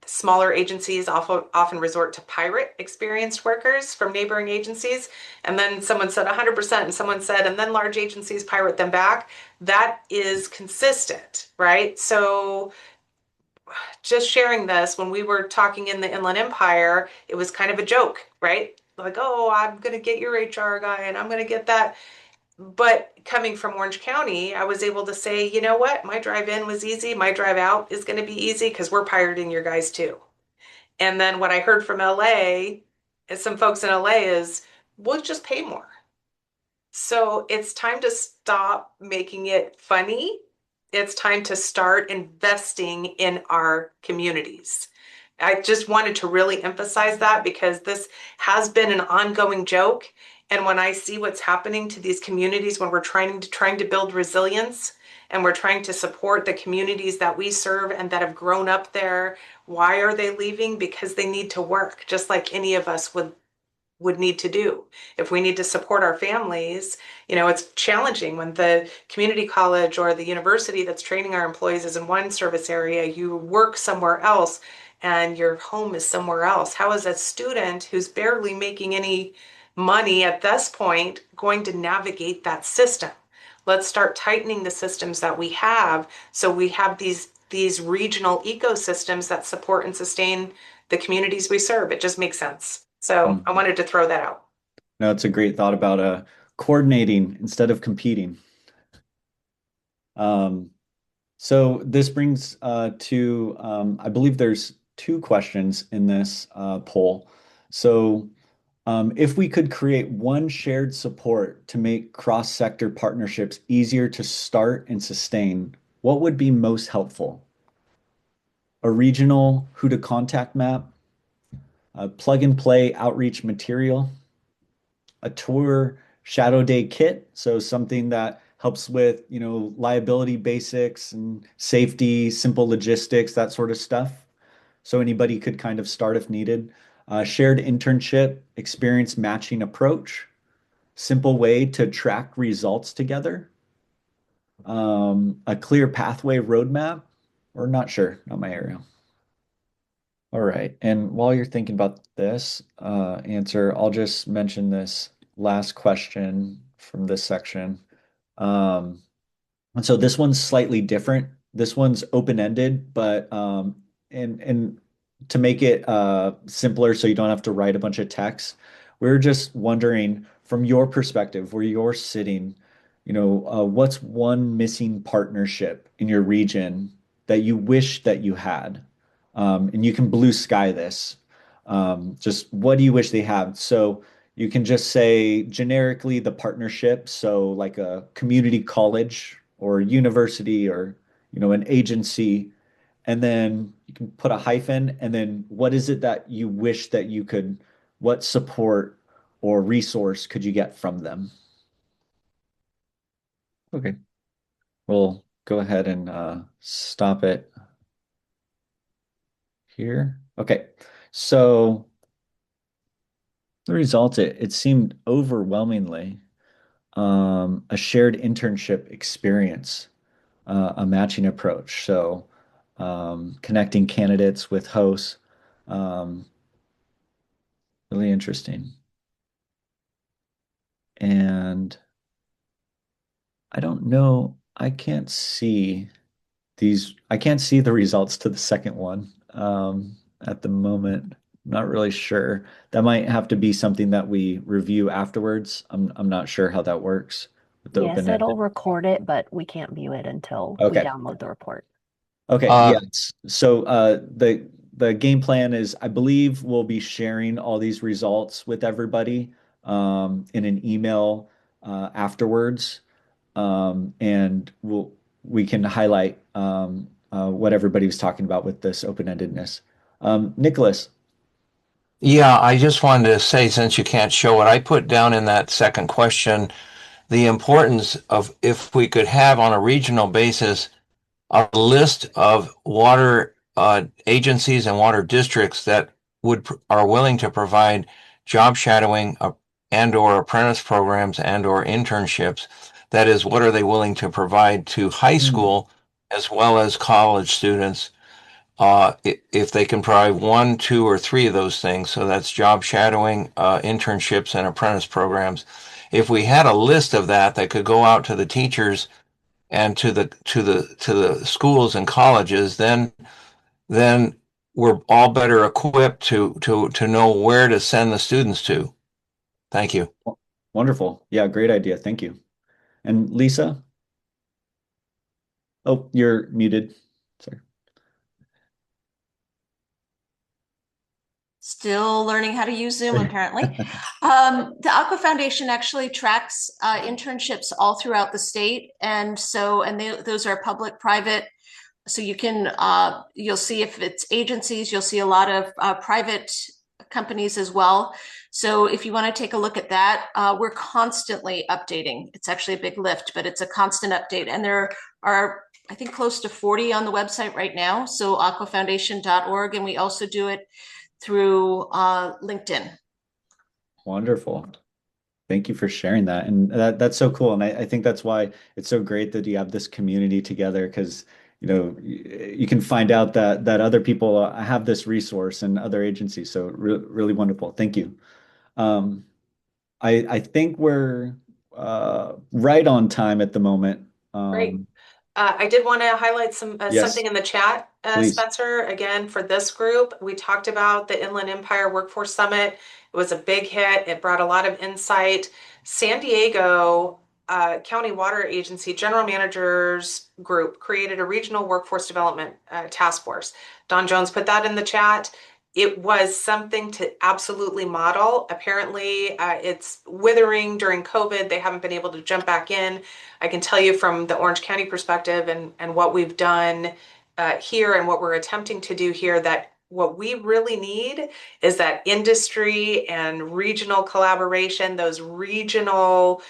Smaller agencies often resort to pirate experienced workers from neighboring agencies. And then someone said 100%, and someone said, and then large agencies pirate them back. That is consistent, right? So just sharing this, when we were talking in the Inland Empire, it was kind of a joke, right? Like, oh, I'm going to get your HR guy and I'm going to get that. But coming from Orange County, I was able to say, you know what? My drive in was easy. My drive out is going to be easy because we're pirating your guys too. And then what I heard from LA, some folks in LA is, we'll just pay more. So it's time to stop making it funny. It's time to start investing in our communities. I just wanted to really emphasize that because this has been an ongoing joke. And when I see what's happening to these communities when we're trying to build resilience and we're trying to support the communities that we serve and that have grown up there, why are they leaving? Because they need to work, just like any of us would need to do. If we need to support our families, it's challenging when the community college or the university that's training our employees is in one service area, you work somewhere else and your home is somewhere else. How is a student who's barely making any money at this point going to navigate that system? Let's start tightening the systems that we have so we have these regional ecosystems that support and sustain the communities we serve. It just makes sense. So I wanted to throw that out. No, it's a great thought about coordinating instead of competing. So this brings to, I believe there's 2 questions in this poll. So if we could create one shared support to make cross-sector partnerships easier to start and sustain, what would be most helpful? A regional who to contact map, a plug and play outreach material, a tour shadow day kit, so something that helps with, liability basics and safety, simple logistics, that sort of stuff. So anybody could kind of start if needed. shared internship experience matching approach, simple way to track results together, a clear pathway roadmap, or not sure, not my area. All right. And while you're thinking about this answer, I'll just mention this last question from this section. And so this one's slightly different. This one's open-ended, but and to make it simpler so you don't have to write a bunch of text, we're just wondering from your perspective, where you're sitting, what's one missing partnership in your region that you wish that you had? And you can blue sky this. Just what do you wish they had? So you can just say generically the partnership, so like a community college or university or an agency, and then you can put a hyphen, and then what is it that you wish that you could, what support or resource could you get from them? Okay, we'll go ahead and stop it here. Okay, so the result, it seemed overwhelmingly a shared internship experience, a matching approach. So connecting candidates with hosts, um, really interesting. And I don't know, I can't see the results to the second one at the moment. Not really sure. That might have to be something that we review afterwards. I'm not sure how that works with the Yes, it'll open-ended. record it, but we can't view it until we Okay. download the report. Okay, yes. So the game plan is, I believe we'll be sharing all these results with everybody in an email afterwards, and we can highlight what everybody was talking about with this open-endedness. Nicholas. Yeah, I just wanted to say, since you can't show it, I put down in that second question the importance of if we could have on a regional basis a list of water agencies and water districts that are willing to provide job shadowing and or apprentice programs and or internships. That is, what are they willing to provide to high school as well as college students? If they can provide one, two, or three of those things, so that's job shadowing, internships, and apprentice programs. If we had a list of that could go out to the teachers and to the schools and colleges, then we're all better equipped to know where to send the students to. Thank you. Wonderful. Yeah, great idea. Thank you. And Lisa? Oh, you're muted. Sorry. Still learning how to use Zoom, apparently. The Aqua Foundation actually tracks internships all throughout the state. And those are public, private. So you can, you'll see if it's agencies, you'll see a lot of private companies as well. So if you want to take a look at that, we're constantly updating. It's actually a big lift, but it's a constant update. And there are, I think, close to 40 on the website right now. So aquafoundation.org. And we also do it through LinkedIn. Wonderful. Thank you for sharing that. And that's so cool. And I think that's why it's so great that you have this community together, because you can find out that other people have this resource and other agencies. So really wonderful. Thank you. I think we're right on time at the moment. Great. I did want to highlight Yes, something in the chat, please. Spencer. Again, for this group, we talked about the Inland Empire Workforce Summit. It was a big hit. It brought a lot of insight. San Diego County Water Agency General Managers Group created a regional workforce development task force. Don Jones put that in the chat. It was something to absolutely model. Apparently, it's withering during COVID. They haven't been able to jump back in. I can tell you from the Orange County perspective and what we've done here and what we're attempting to do here, that what we really need is that industry and regional collaboration, that regional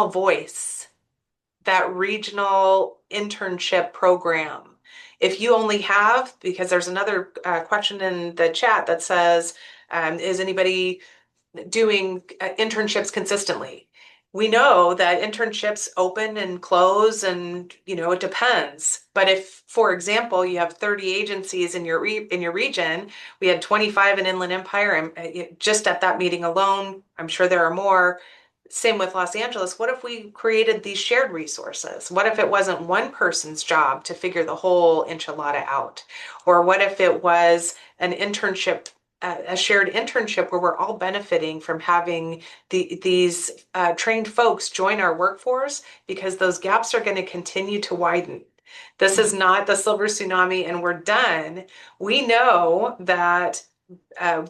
voice, that regional internship program. If you only have, because there's another question in the chat that says, is anybody doing internships consistently? We know that internships open and close and it depends. But if, for example, you have 30 agencies in your region, we had 25 in Inland Empire, and just at that meeting alone, I'm sure there are more. Same with Los Angeles. What if we created these shared resources? What if it wasn't one person's job to figure the whole enchilada out? Or what if it was an internship, a shared internship where we're all benefiting from having these trained folks join our workforce, because those gaps are going to continue to widen. This is not the silver tsunami and we're done. We know that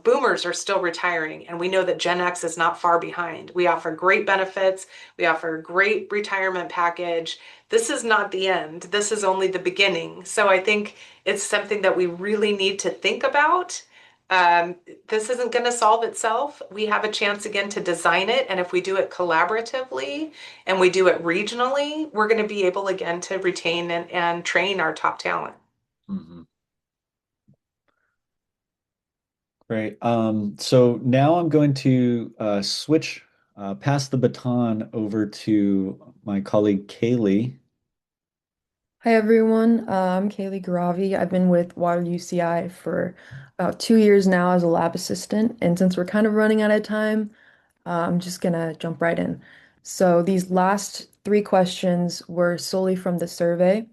boomers are still retiring, and we know that Gen X is not far behind. We offer great benefits. We offer a great retirement package. This is not the end. This is only the beginning. So I think it's something that we really need to think about. This isn't going to solve itself. We have a chance again to design it. And if we do it collaboratively and we do it regionally, we're going to be able again to retain and train our top talent. Mhm. Great. So now I'm going to switch, pass the baton over to my colleague Kaylee. Hi everyone, I'm Kaylee Garavi. I've been with Water UCI for about 2 years now as a lab assistant, and since we're kind of running out of time, I'm just gonna jump right in. So these last 3 questions were solely from the survey.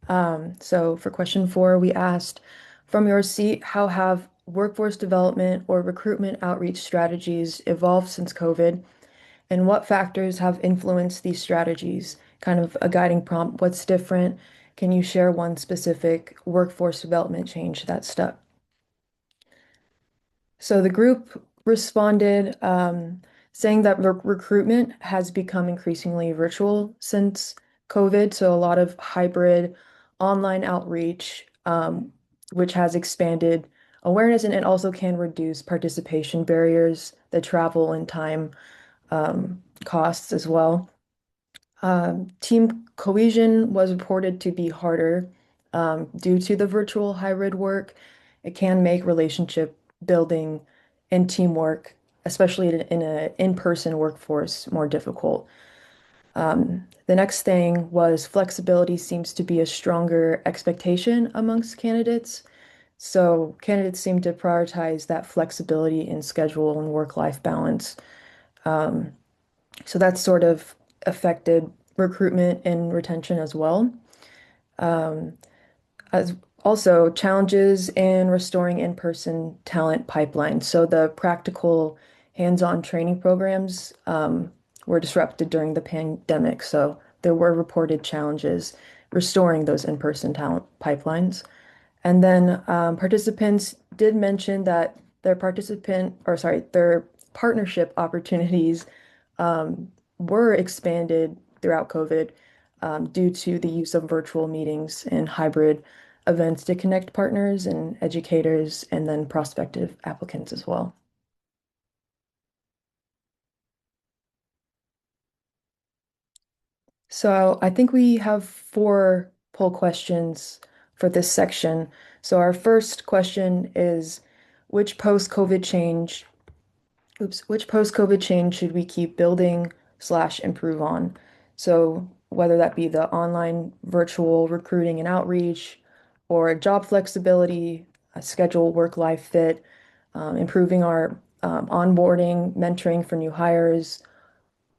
So for question 4, we asked, from your seat, how have workforce development or recruitment outreach strategies evolved since COVID? And what factors have influenced these strategies? Kind of a guiding prompt. What's different? Can you share one specific workforce development change that stuck? So the group responded saying that recruitment has become increasingly virtual since COVID. So a lot of hybrid online outreach, which has expanded awareness, and it also can reduce participation barriers, the travel and time costs as well. Team cohesion was reported to be harder due to the virtual hybrid work. It can make relationship building and teamwork, especially in an in-person workforce, more difficult. The next thing was flexibility seems to be a stronger expectation amongst candidates. So candidates seem to prioritize that flexibility in schedule and work-life balance. So that's sort of affected recruitment and retention as well. As also challenges in restoring in-person talent pipelines. So the practical hands-on training programs were disrupted during the pandemic. So there were reported challenges restoring those in-person talent pipelines. And then participants did mention that their partnership opportunities were expanded throughout COVID due to the use of virtual meetings and hybrid events to connect partners and educators and then prospective applicants as well. So I think we have 4 poll questions for this section. So our first question is, which post-COVID change should we keep building/improve on? So whether that be the online virtual recruiting and outreach, or job flexibility, a schedule work-life fit, improving our onboarding, mentoring for new hires,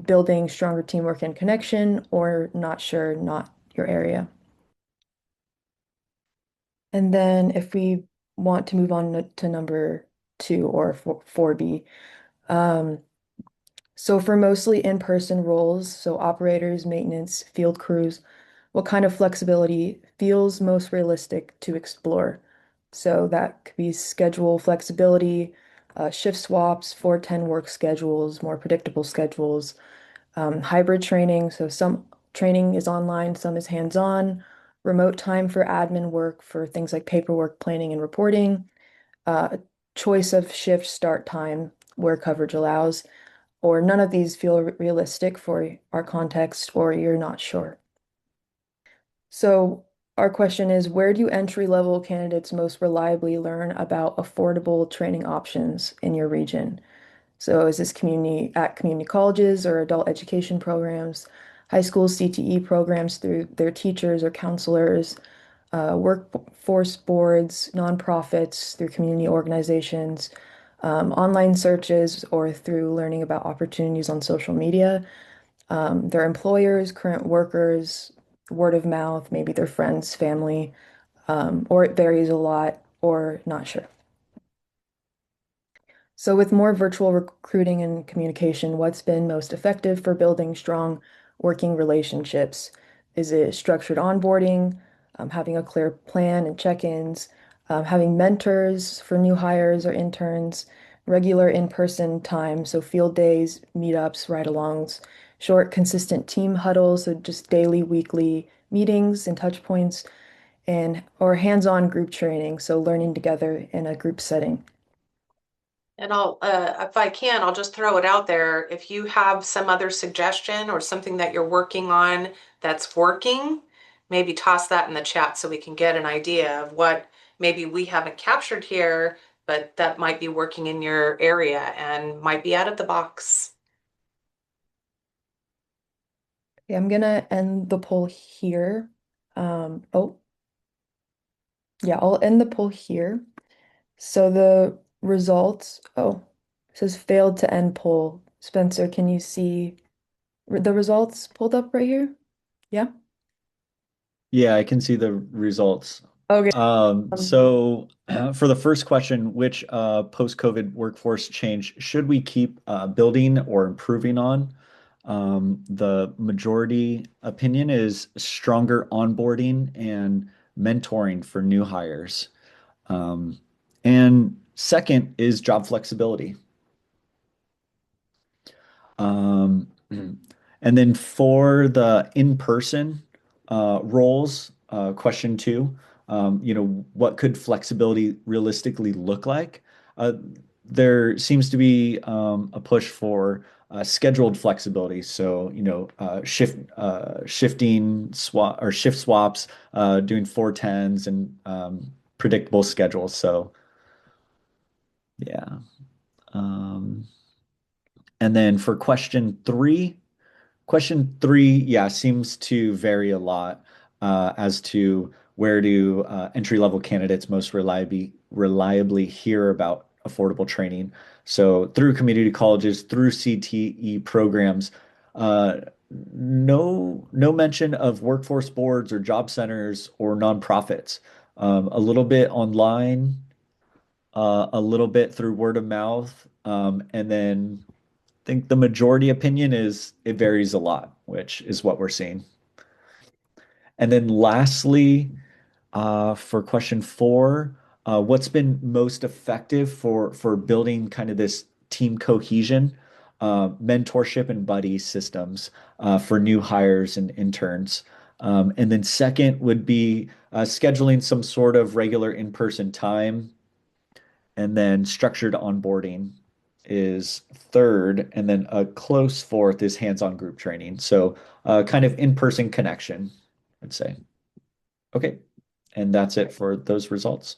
building stronger teamwork and connection, or not sure, not your area. And then if we want to move on to number 2 or 4B, so for mostly in-person roles, so operators, maintenance, field crews, what kind of flexibility feels most realistic to explore? So that could be schedule flexibility, shift swaps, 4-10 work schedules, more predictable schedules, hybrid training. So some training is online, some is hands-on, remote time for admin work for things like paperwork, planning, and reporting, choice of shift start time where coverage allows, or none of these feel realistic for our context, or you're not sure. So our question is, where do entry-level candidates most reliably learn about affordable training options in your region? So is this community colleges or adult education programs, high school CTE programs through their teachers or counselors, workforce boards, nonprofits through community organizations, online searches, or through learning about opportunities on social media, their employers, current workers, word of mouth, maybe their friends, family, or it varies a lot, or not sure. So with more virtual recruiting and communication, what's been most effective for building strong working relationships? Is it structured onboarding, having a clear plan and check-ins, having mentors for new hires or interns, regular in-person time, so field days, meetups, ride-alongs, short, consistent team huddles, so just daily, weekly meetings and touch points, and or hands-on group training, so learning together in a group setting. And if I can, I'll just throw it out there. If you have some other suggestion or something that you're working on that's working, maybe toss that in the chat so we can get an idea of what maybe we haven't captured here, but that might be working in your area and might be out of the box. Okay, I'm gonna end the poll here. Oh, yeah, I'll end the poll here. So the results, it says failed to end poll. Spencer, can you see the results pulled up right here? Yeah? Yeah, I can see the results. Okay. So for the first question, which post-COVID workforce change should we keep building or improving on? The majority opinion is stronger onboarding and mentoring for new hires. And second is job flexibility. And then for the in-person roles, question two, what could flexibility realistically look like? There seems to be a push for scheduled flexibility. So, shifting shift swaps, doing 410s and predictable schedules. So, yeah. And then for question three, yeah, seems to vary a lot as to where do entry-level candidates most reliably hear about affordable training. So through community colleges, through CTE programs, no mention of workforce boards or job centers or nonprofits. A little bit online, a little bit through word of mouth, and then think the majority opinion is it varies a lot, which is what we're seeing. And then lastly, for question four, what's been most effective for building kind of this team cohesion, mentorship and buddy systems for new hires and interns? And then second would be scheduling some sort of regular in-person time, and then structured onboarding is third, and then a close fourth is hands-on group training. So kind of in-person connection, I'd say. Okay, and that's it for those results.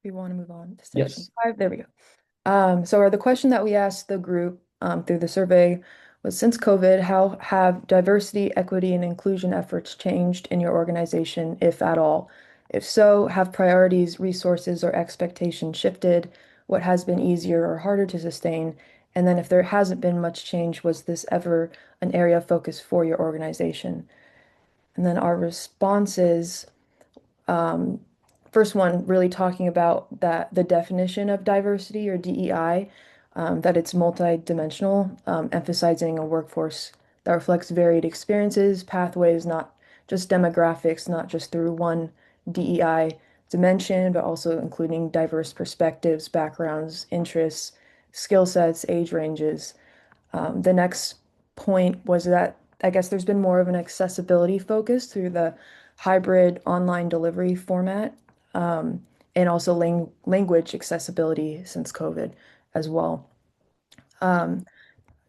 We want to move on to Yes. section 5. There we go. So the question that we asked the group through the survey was, since COVID, how have diversity, equity, and inclusion efforts changed in your organization, if at all? If so, have priorities, resources, or expectations shifted? What has been easier or harder to sustain? And then if there hasn't been much change, was this ever an area of focus for your organization? And then our responses, first one really talking about that the definition of diversity, or DEI, that it's multidimensional, emphasizing a workforce that reflects varied experiences, pathways, not just demographics, not just through one DEI dimension, but also including diverse perspectives, backgrounds, interests, skill sets, age ranges. The next point was that I guess there's been more of an accessibility focus through the hybrid online delivery format, and also language accessibility since COVID as well.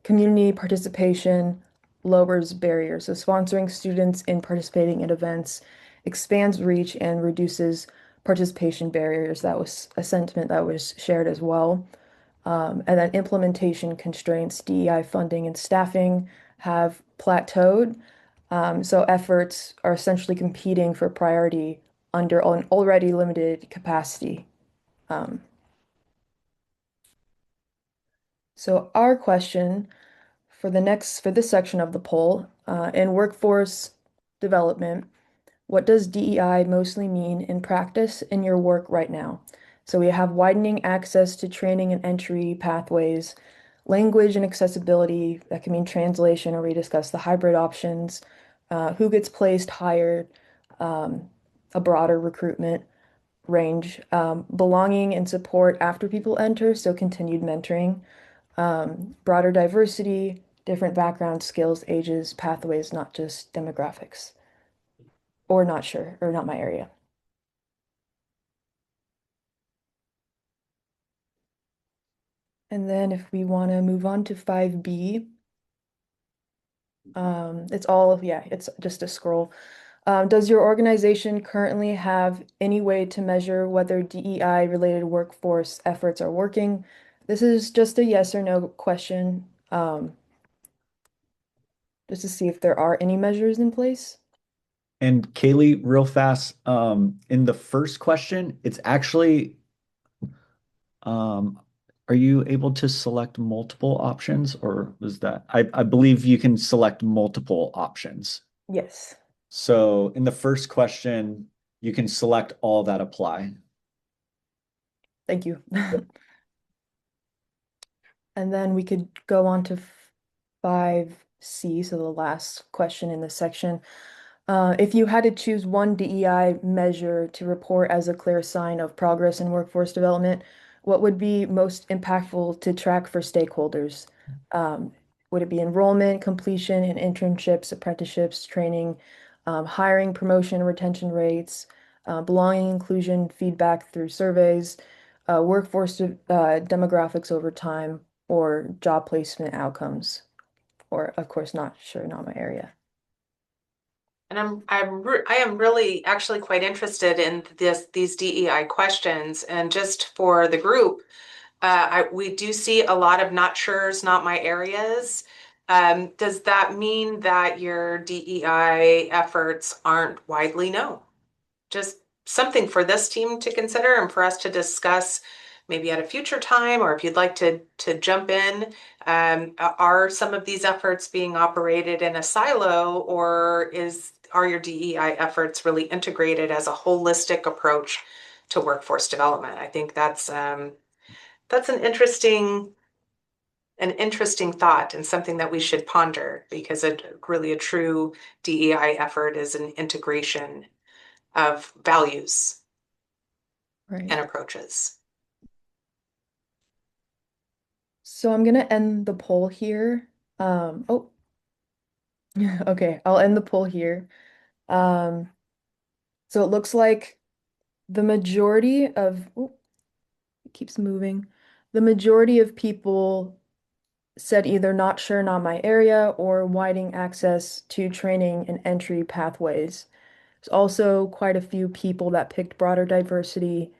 Community participation, lowers barriers. So sponsoring students in participating in events expands reach and reduces participation barriers. That was a sentiment that was shared as well. And then implementation constraints, DEI funding and staffing have plateaued. So efforts are essentially competing for priority under an already limited capacity. So our question for this section of the poll, in workforce development, what does DEI mostly mean in practice in your work right now? So we have widening access to training and entry pathways, language and accessibility, that can mean translation, or we discuss the hybrid options, who gets placed, hired, a broader recruitment range, belonging and support after people enter, so continued mentoring, broader diversity, different backgrounds, skills, ages, pathways, not just demographics. Or not sure, or not my area. And then if we want to move on to 5B, it's just a scroll. Does your organization currently have any way to measure whether DEI related workforce efforts are working? This is just a yes or no question, just to see if there are any measures in place. And Kaylee, real fast, in the first question, it's actually, are you able to select multiple options, or was that, I believe you can select multiple options. Yes. So in the first question, you can select all that apply. Thank you. And then we could go on to 5C, so the last question in this section. If you had to choose one DEI measure to report as a clear sign of progress in workforce development, what would be most impactful to track for stakeholders? Would it be enrollment, completion, and internships, apprenticeships, training, hiring, promotion, retention rates, belonging, inclusion, feedback through surveys, workforce demographics over time, or job placement outcomes? Or, of course, not my area. And I am really actually quite interested in these DEI questions. And just for the group, we do see a lot of not sure's, not my areas. Does that mean that your DEI efforts aren't widely known? Just something for this team to consider and for us to discuss maybe at a future time, or if you'd like to jump in. Are some of these efforts being operated in a silo, or are your DEI efforts really integrated as a holistic approach to workforce development? I think that's an interesting thought and something that we should ponder, because really a true DEI effort is an integration of values and approaches. So I'm gonna end the poll here. Okay, I'll end the poll here. So it looks like the majority of, it keeps moving. The majority of people said either not sure, not my area, or widening access to training and entry pathways. There's also quite a few people that picked broader diversity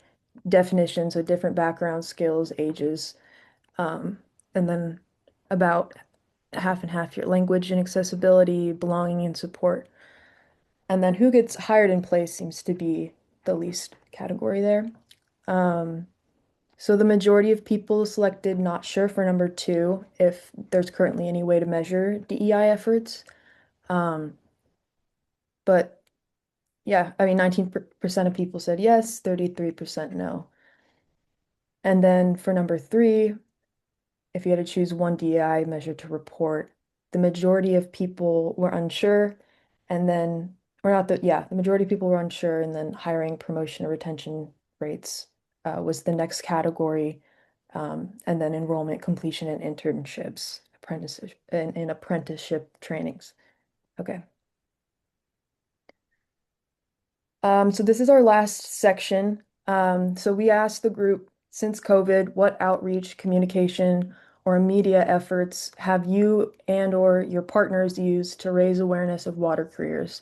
definitions of different backgrounds, skills, ages. And then about half and half your language and accessibility, belonging and support. And then who gets hired in place seems to be the least category there. So the majority of people selected not sure for number 2, if there's currently any way to measure DEI efforts. But yeah, I mean, 19% of people said yes, 33% no. And then for number 3, if you had to choose one DEI measure to report, the majority of people were unsure, and then, the majority of people were unsure, and then hiring, promotion, or retention rates was the next category, and then enrollment, completion, and internships, apprenticeship, and apprenticeship trainings. Okay. So this is our last section. So we asked the group, since COVID, what outreach, communication, or media efforts have you and or your partners used to raise awareness of water careers?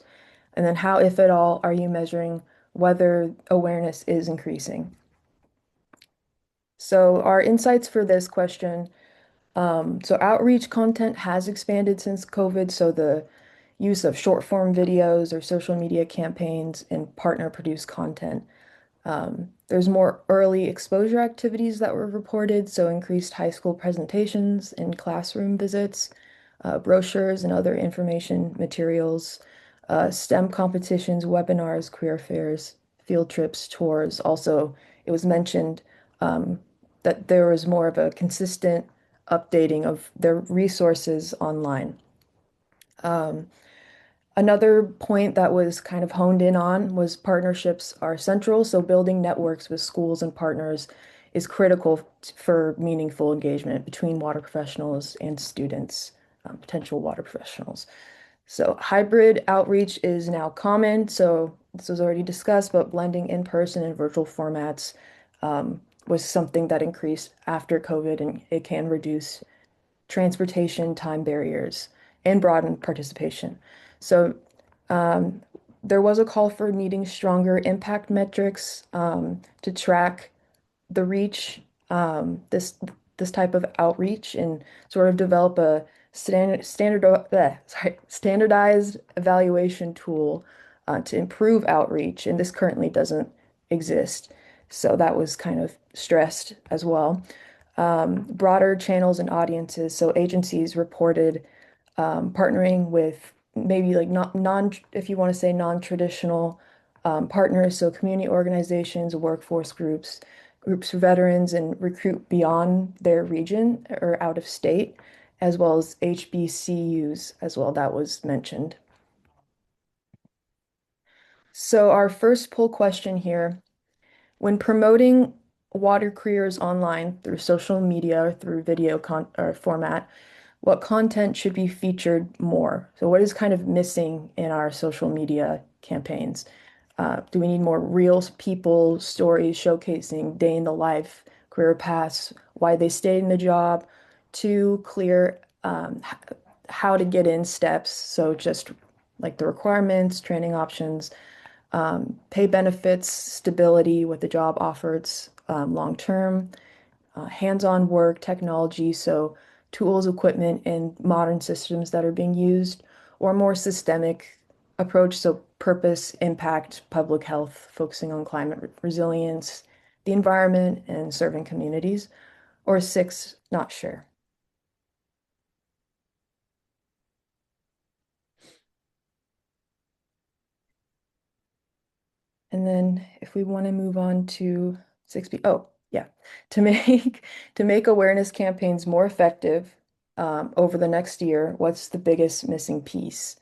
And then how, if at all, are you measuring whether awareness is increasing? So our insights for this question, so outreach content has expanded since COVID. So the use of short form videos or social media campaigns and partner produced content. There's more early exposure activities that were reported, so increased high school presentations and classroom visits, brochures and other information materials, STEM competitions, webinars, career fairs, field trips, tours. Also, it was mentioned that there was more of a consistent updating of their resources online. Another point that was kind of honed in on was partnerships are central. So building networks with schools and partners is critical for meaningful engagement between water professionals and students, potential water professionals. So hybrid outreach is now common. So this was already discussed, but blending in-person and virtual formats was something that increased after COVID, and it can reduce transportation time barriers and broaden participation. So there was a call for needing stronger impact metrics to track the reach, this type of outreach, and sort of develop a standardized evaluation tool to improve outreach. And this currently doesn't exist. So that was kind of stressed as well. Broader channels and audiences. So agencies reported partnering with maybe like if you want to say non-traditional partners, so community organizations, workforce groups, groups for veterans, and recruit beyond their region or out of state, as well as HBCUs as well. That was mentioned. So our first poll question here, when promoting water careers online through social media or through video or format, what content should be featured more? So what is kind of missing in our social media campaigns? Do we need more real people stories showcasing day in the life, career paths, why they stayed in the job, to clear how to get in steps? So just like the requirements, training options, pay benefits, stability, what the job offers long term, hands-on work, technology, so tools, equipment, and modern systems that are being used, or more systemic approach, so purpose, impact, public health, focusing on climate resilience, the environment, and serving communities, or six, not sure. And then if we want to move on to 6B, oh, yeah, to make awareness campaigns more effective over the next year, what's the biggest missing piece?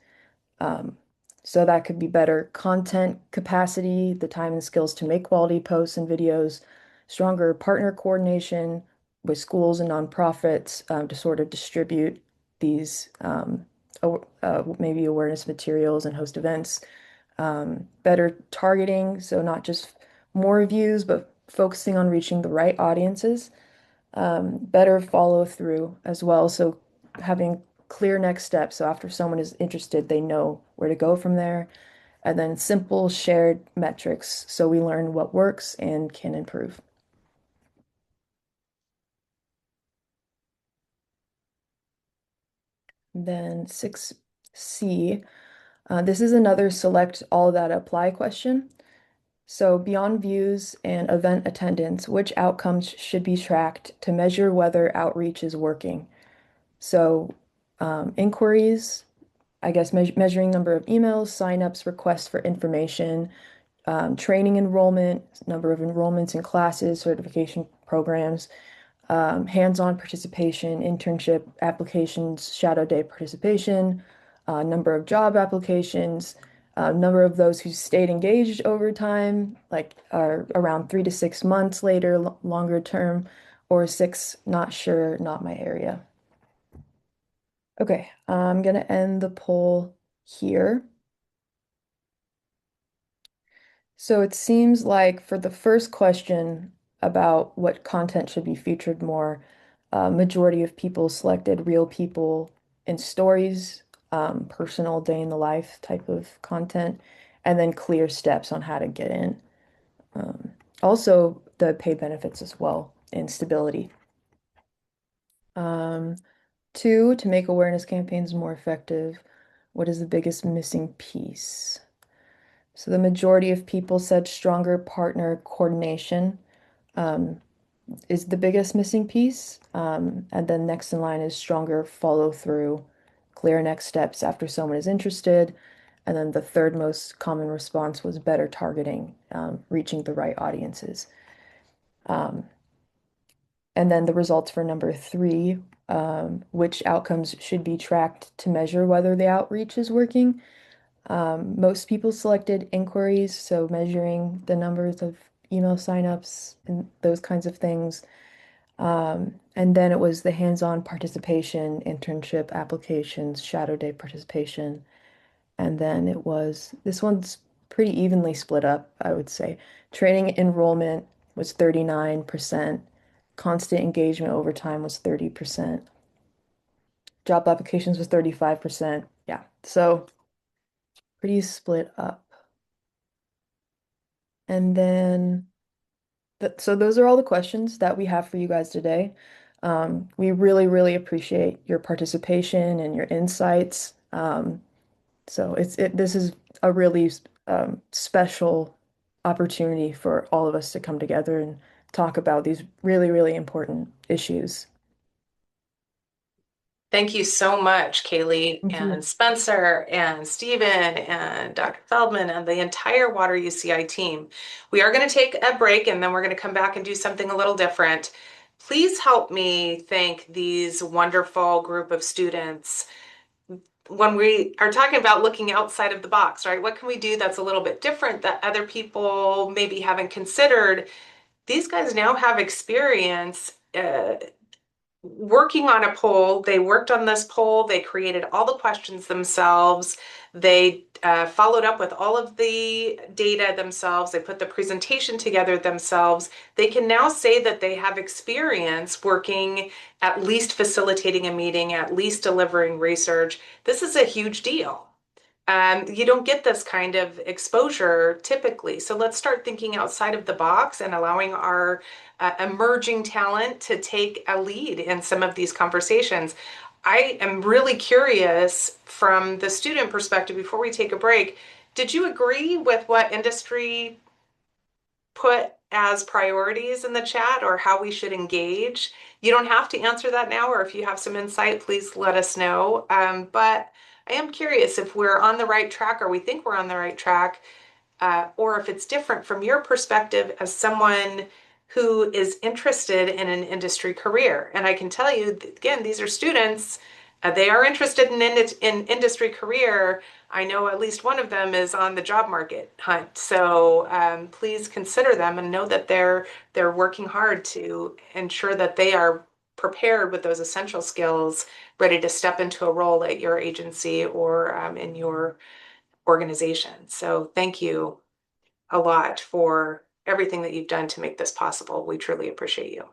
So that could be better content capacity, the time and skills to make quality posts and videos, stronger partner coordination with schools and nonprofits to sort of distribute these maybe awareness materials and host events. Better targeting, so not just more views, but focusing on reaching the right audiences. Better follow through as well, so having clear next steps. So after someone is interested, they know where to go from there. And then simple shared metrics, so we learn what works and can improve. Then 6C, this is another select all that apply question. So beyond views and event attendance, which outcomes should be tracked to measure whether outreach is working? So inquiries, I guess measuring number of emails, signups, requests for information, training enrollment, number of enrollments in classes, certification programs, hands-on participation, internship applications, shadow day participation, number of job applications, number of those who stayed engaged over time, like are around 3 to 6 months later, longer term, or 6, not sure, not my area. Okay, I'm gonna end the poll here. So it seems like for the first question about what content should be featured more, Majority of people selected real people in stories, personal day in the life type of content, and then clear steps on how to get in. Also, the pay benefits as well and stability. Two, to make awareness campaigns more effective, what is the biggest missing piece? So the majority of people said stronger partner coordination is the biggest missing piece. And then next in line is stronger follow through, clear next steps after someone is interested. And then the third most common response was better targeting, reaching the right audiences. And then the results for number three, which outcomes should be tracked to measure whether the outreach is working. Most people selected inquiries, so measuring the numbers of email signups and those kinds of things. And then it was the hands-on participation, internship applications, shadow day participation. And then it was, this one's pretty evenly split up, I would say. Training enrollment was 39%. Constant engagement over time was 30%. Job applications was 35%. Yeah, so pretty split up. And then, so those are all the questions that we have for you guys today. We really, really appreciate your participation and your insights. So this is a really special opportunity for all of us to come together and talk about these really, really important issues. Thank you so much, Kaylee Thank you. and Spencer and Stephen and Dr. Feldman and the entire Water UCI team. We are going to take a break and then we're going to come back and do something a little different. Please help me thank these wonderful group of students. When we are talking about looking outside of the box, right? What can we do that's a little bit different that other people maybe haven't considered? These guys now have experience working on a poll. They worked on this poll. They created all the questions themselves. They followed up with all of the data themselves. They put the presentation together themselves. They can now say that they have experience working, at least facilitating a meeting, at least delivering research. This is a huge deal. You don't get this kind of exposure typically. So let's start thinking outside of the box and allowing our emerging talent to take a lead in some of these conversations. I am really curious from the student perspective before we take a break. Did you agree with what industry put as priorities in the chat or how we should engage? You don't have to answer that now, or if you have some insight, please let us know. But I am curious if we're on the right track or we think we're on the right track, or if it's different from your perspective as someone who is interested in an industry career. And I can tell you, again, these are students. They are interested in industry career. I know at least one of them is on the job market hunt. So please consider them and know that they're working hard to ensure that they are prepared with those essential skills, ready to step into a role at your agency or in your organization. So thank you a lot for everything that you've done to make this possible. We truly appreciate you.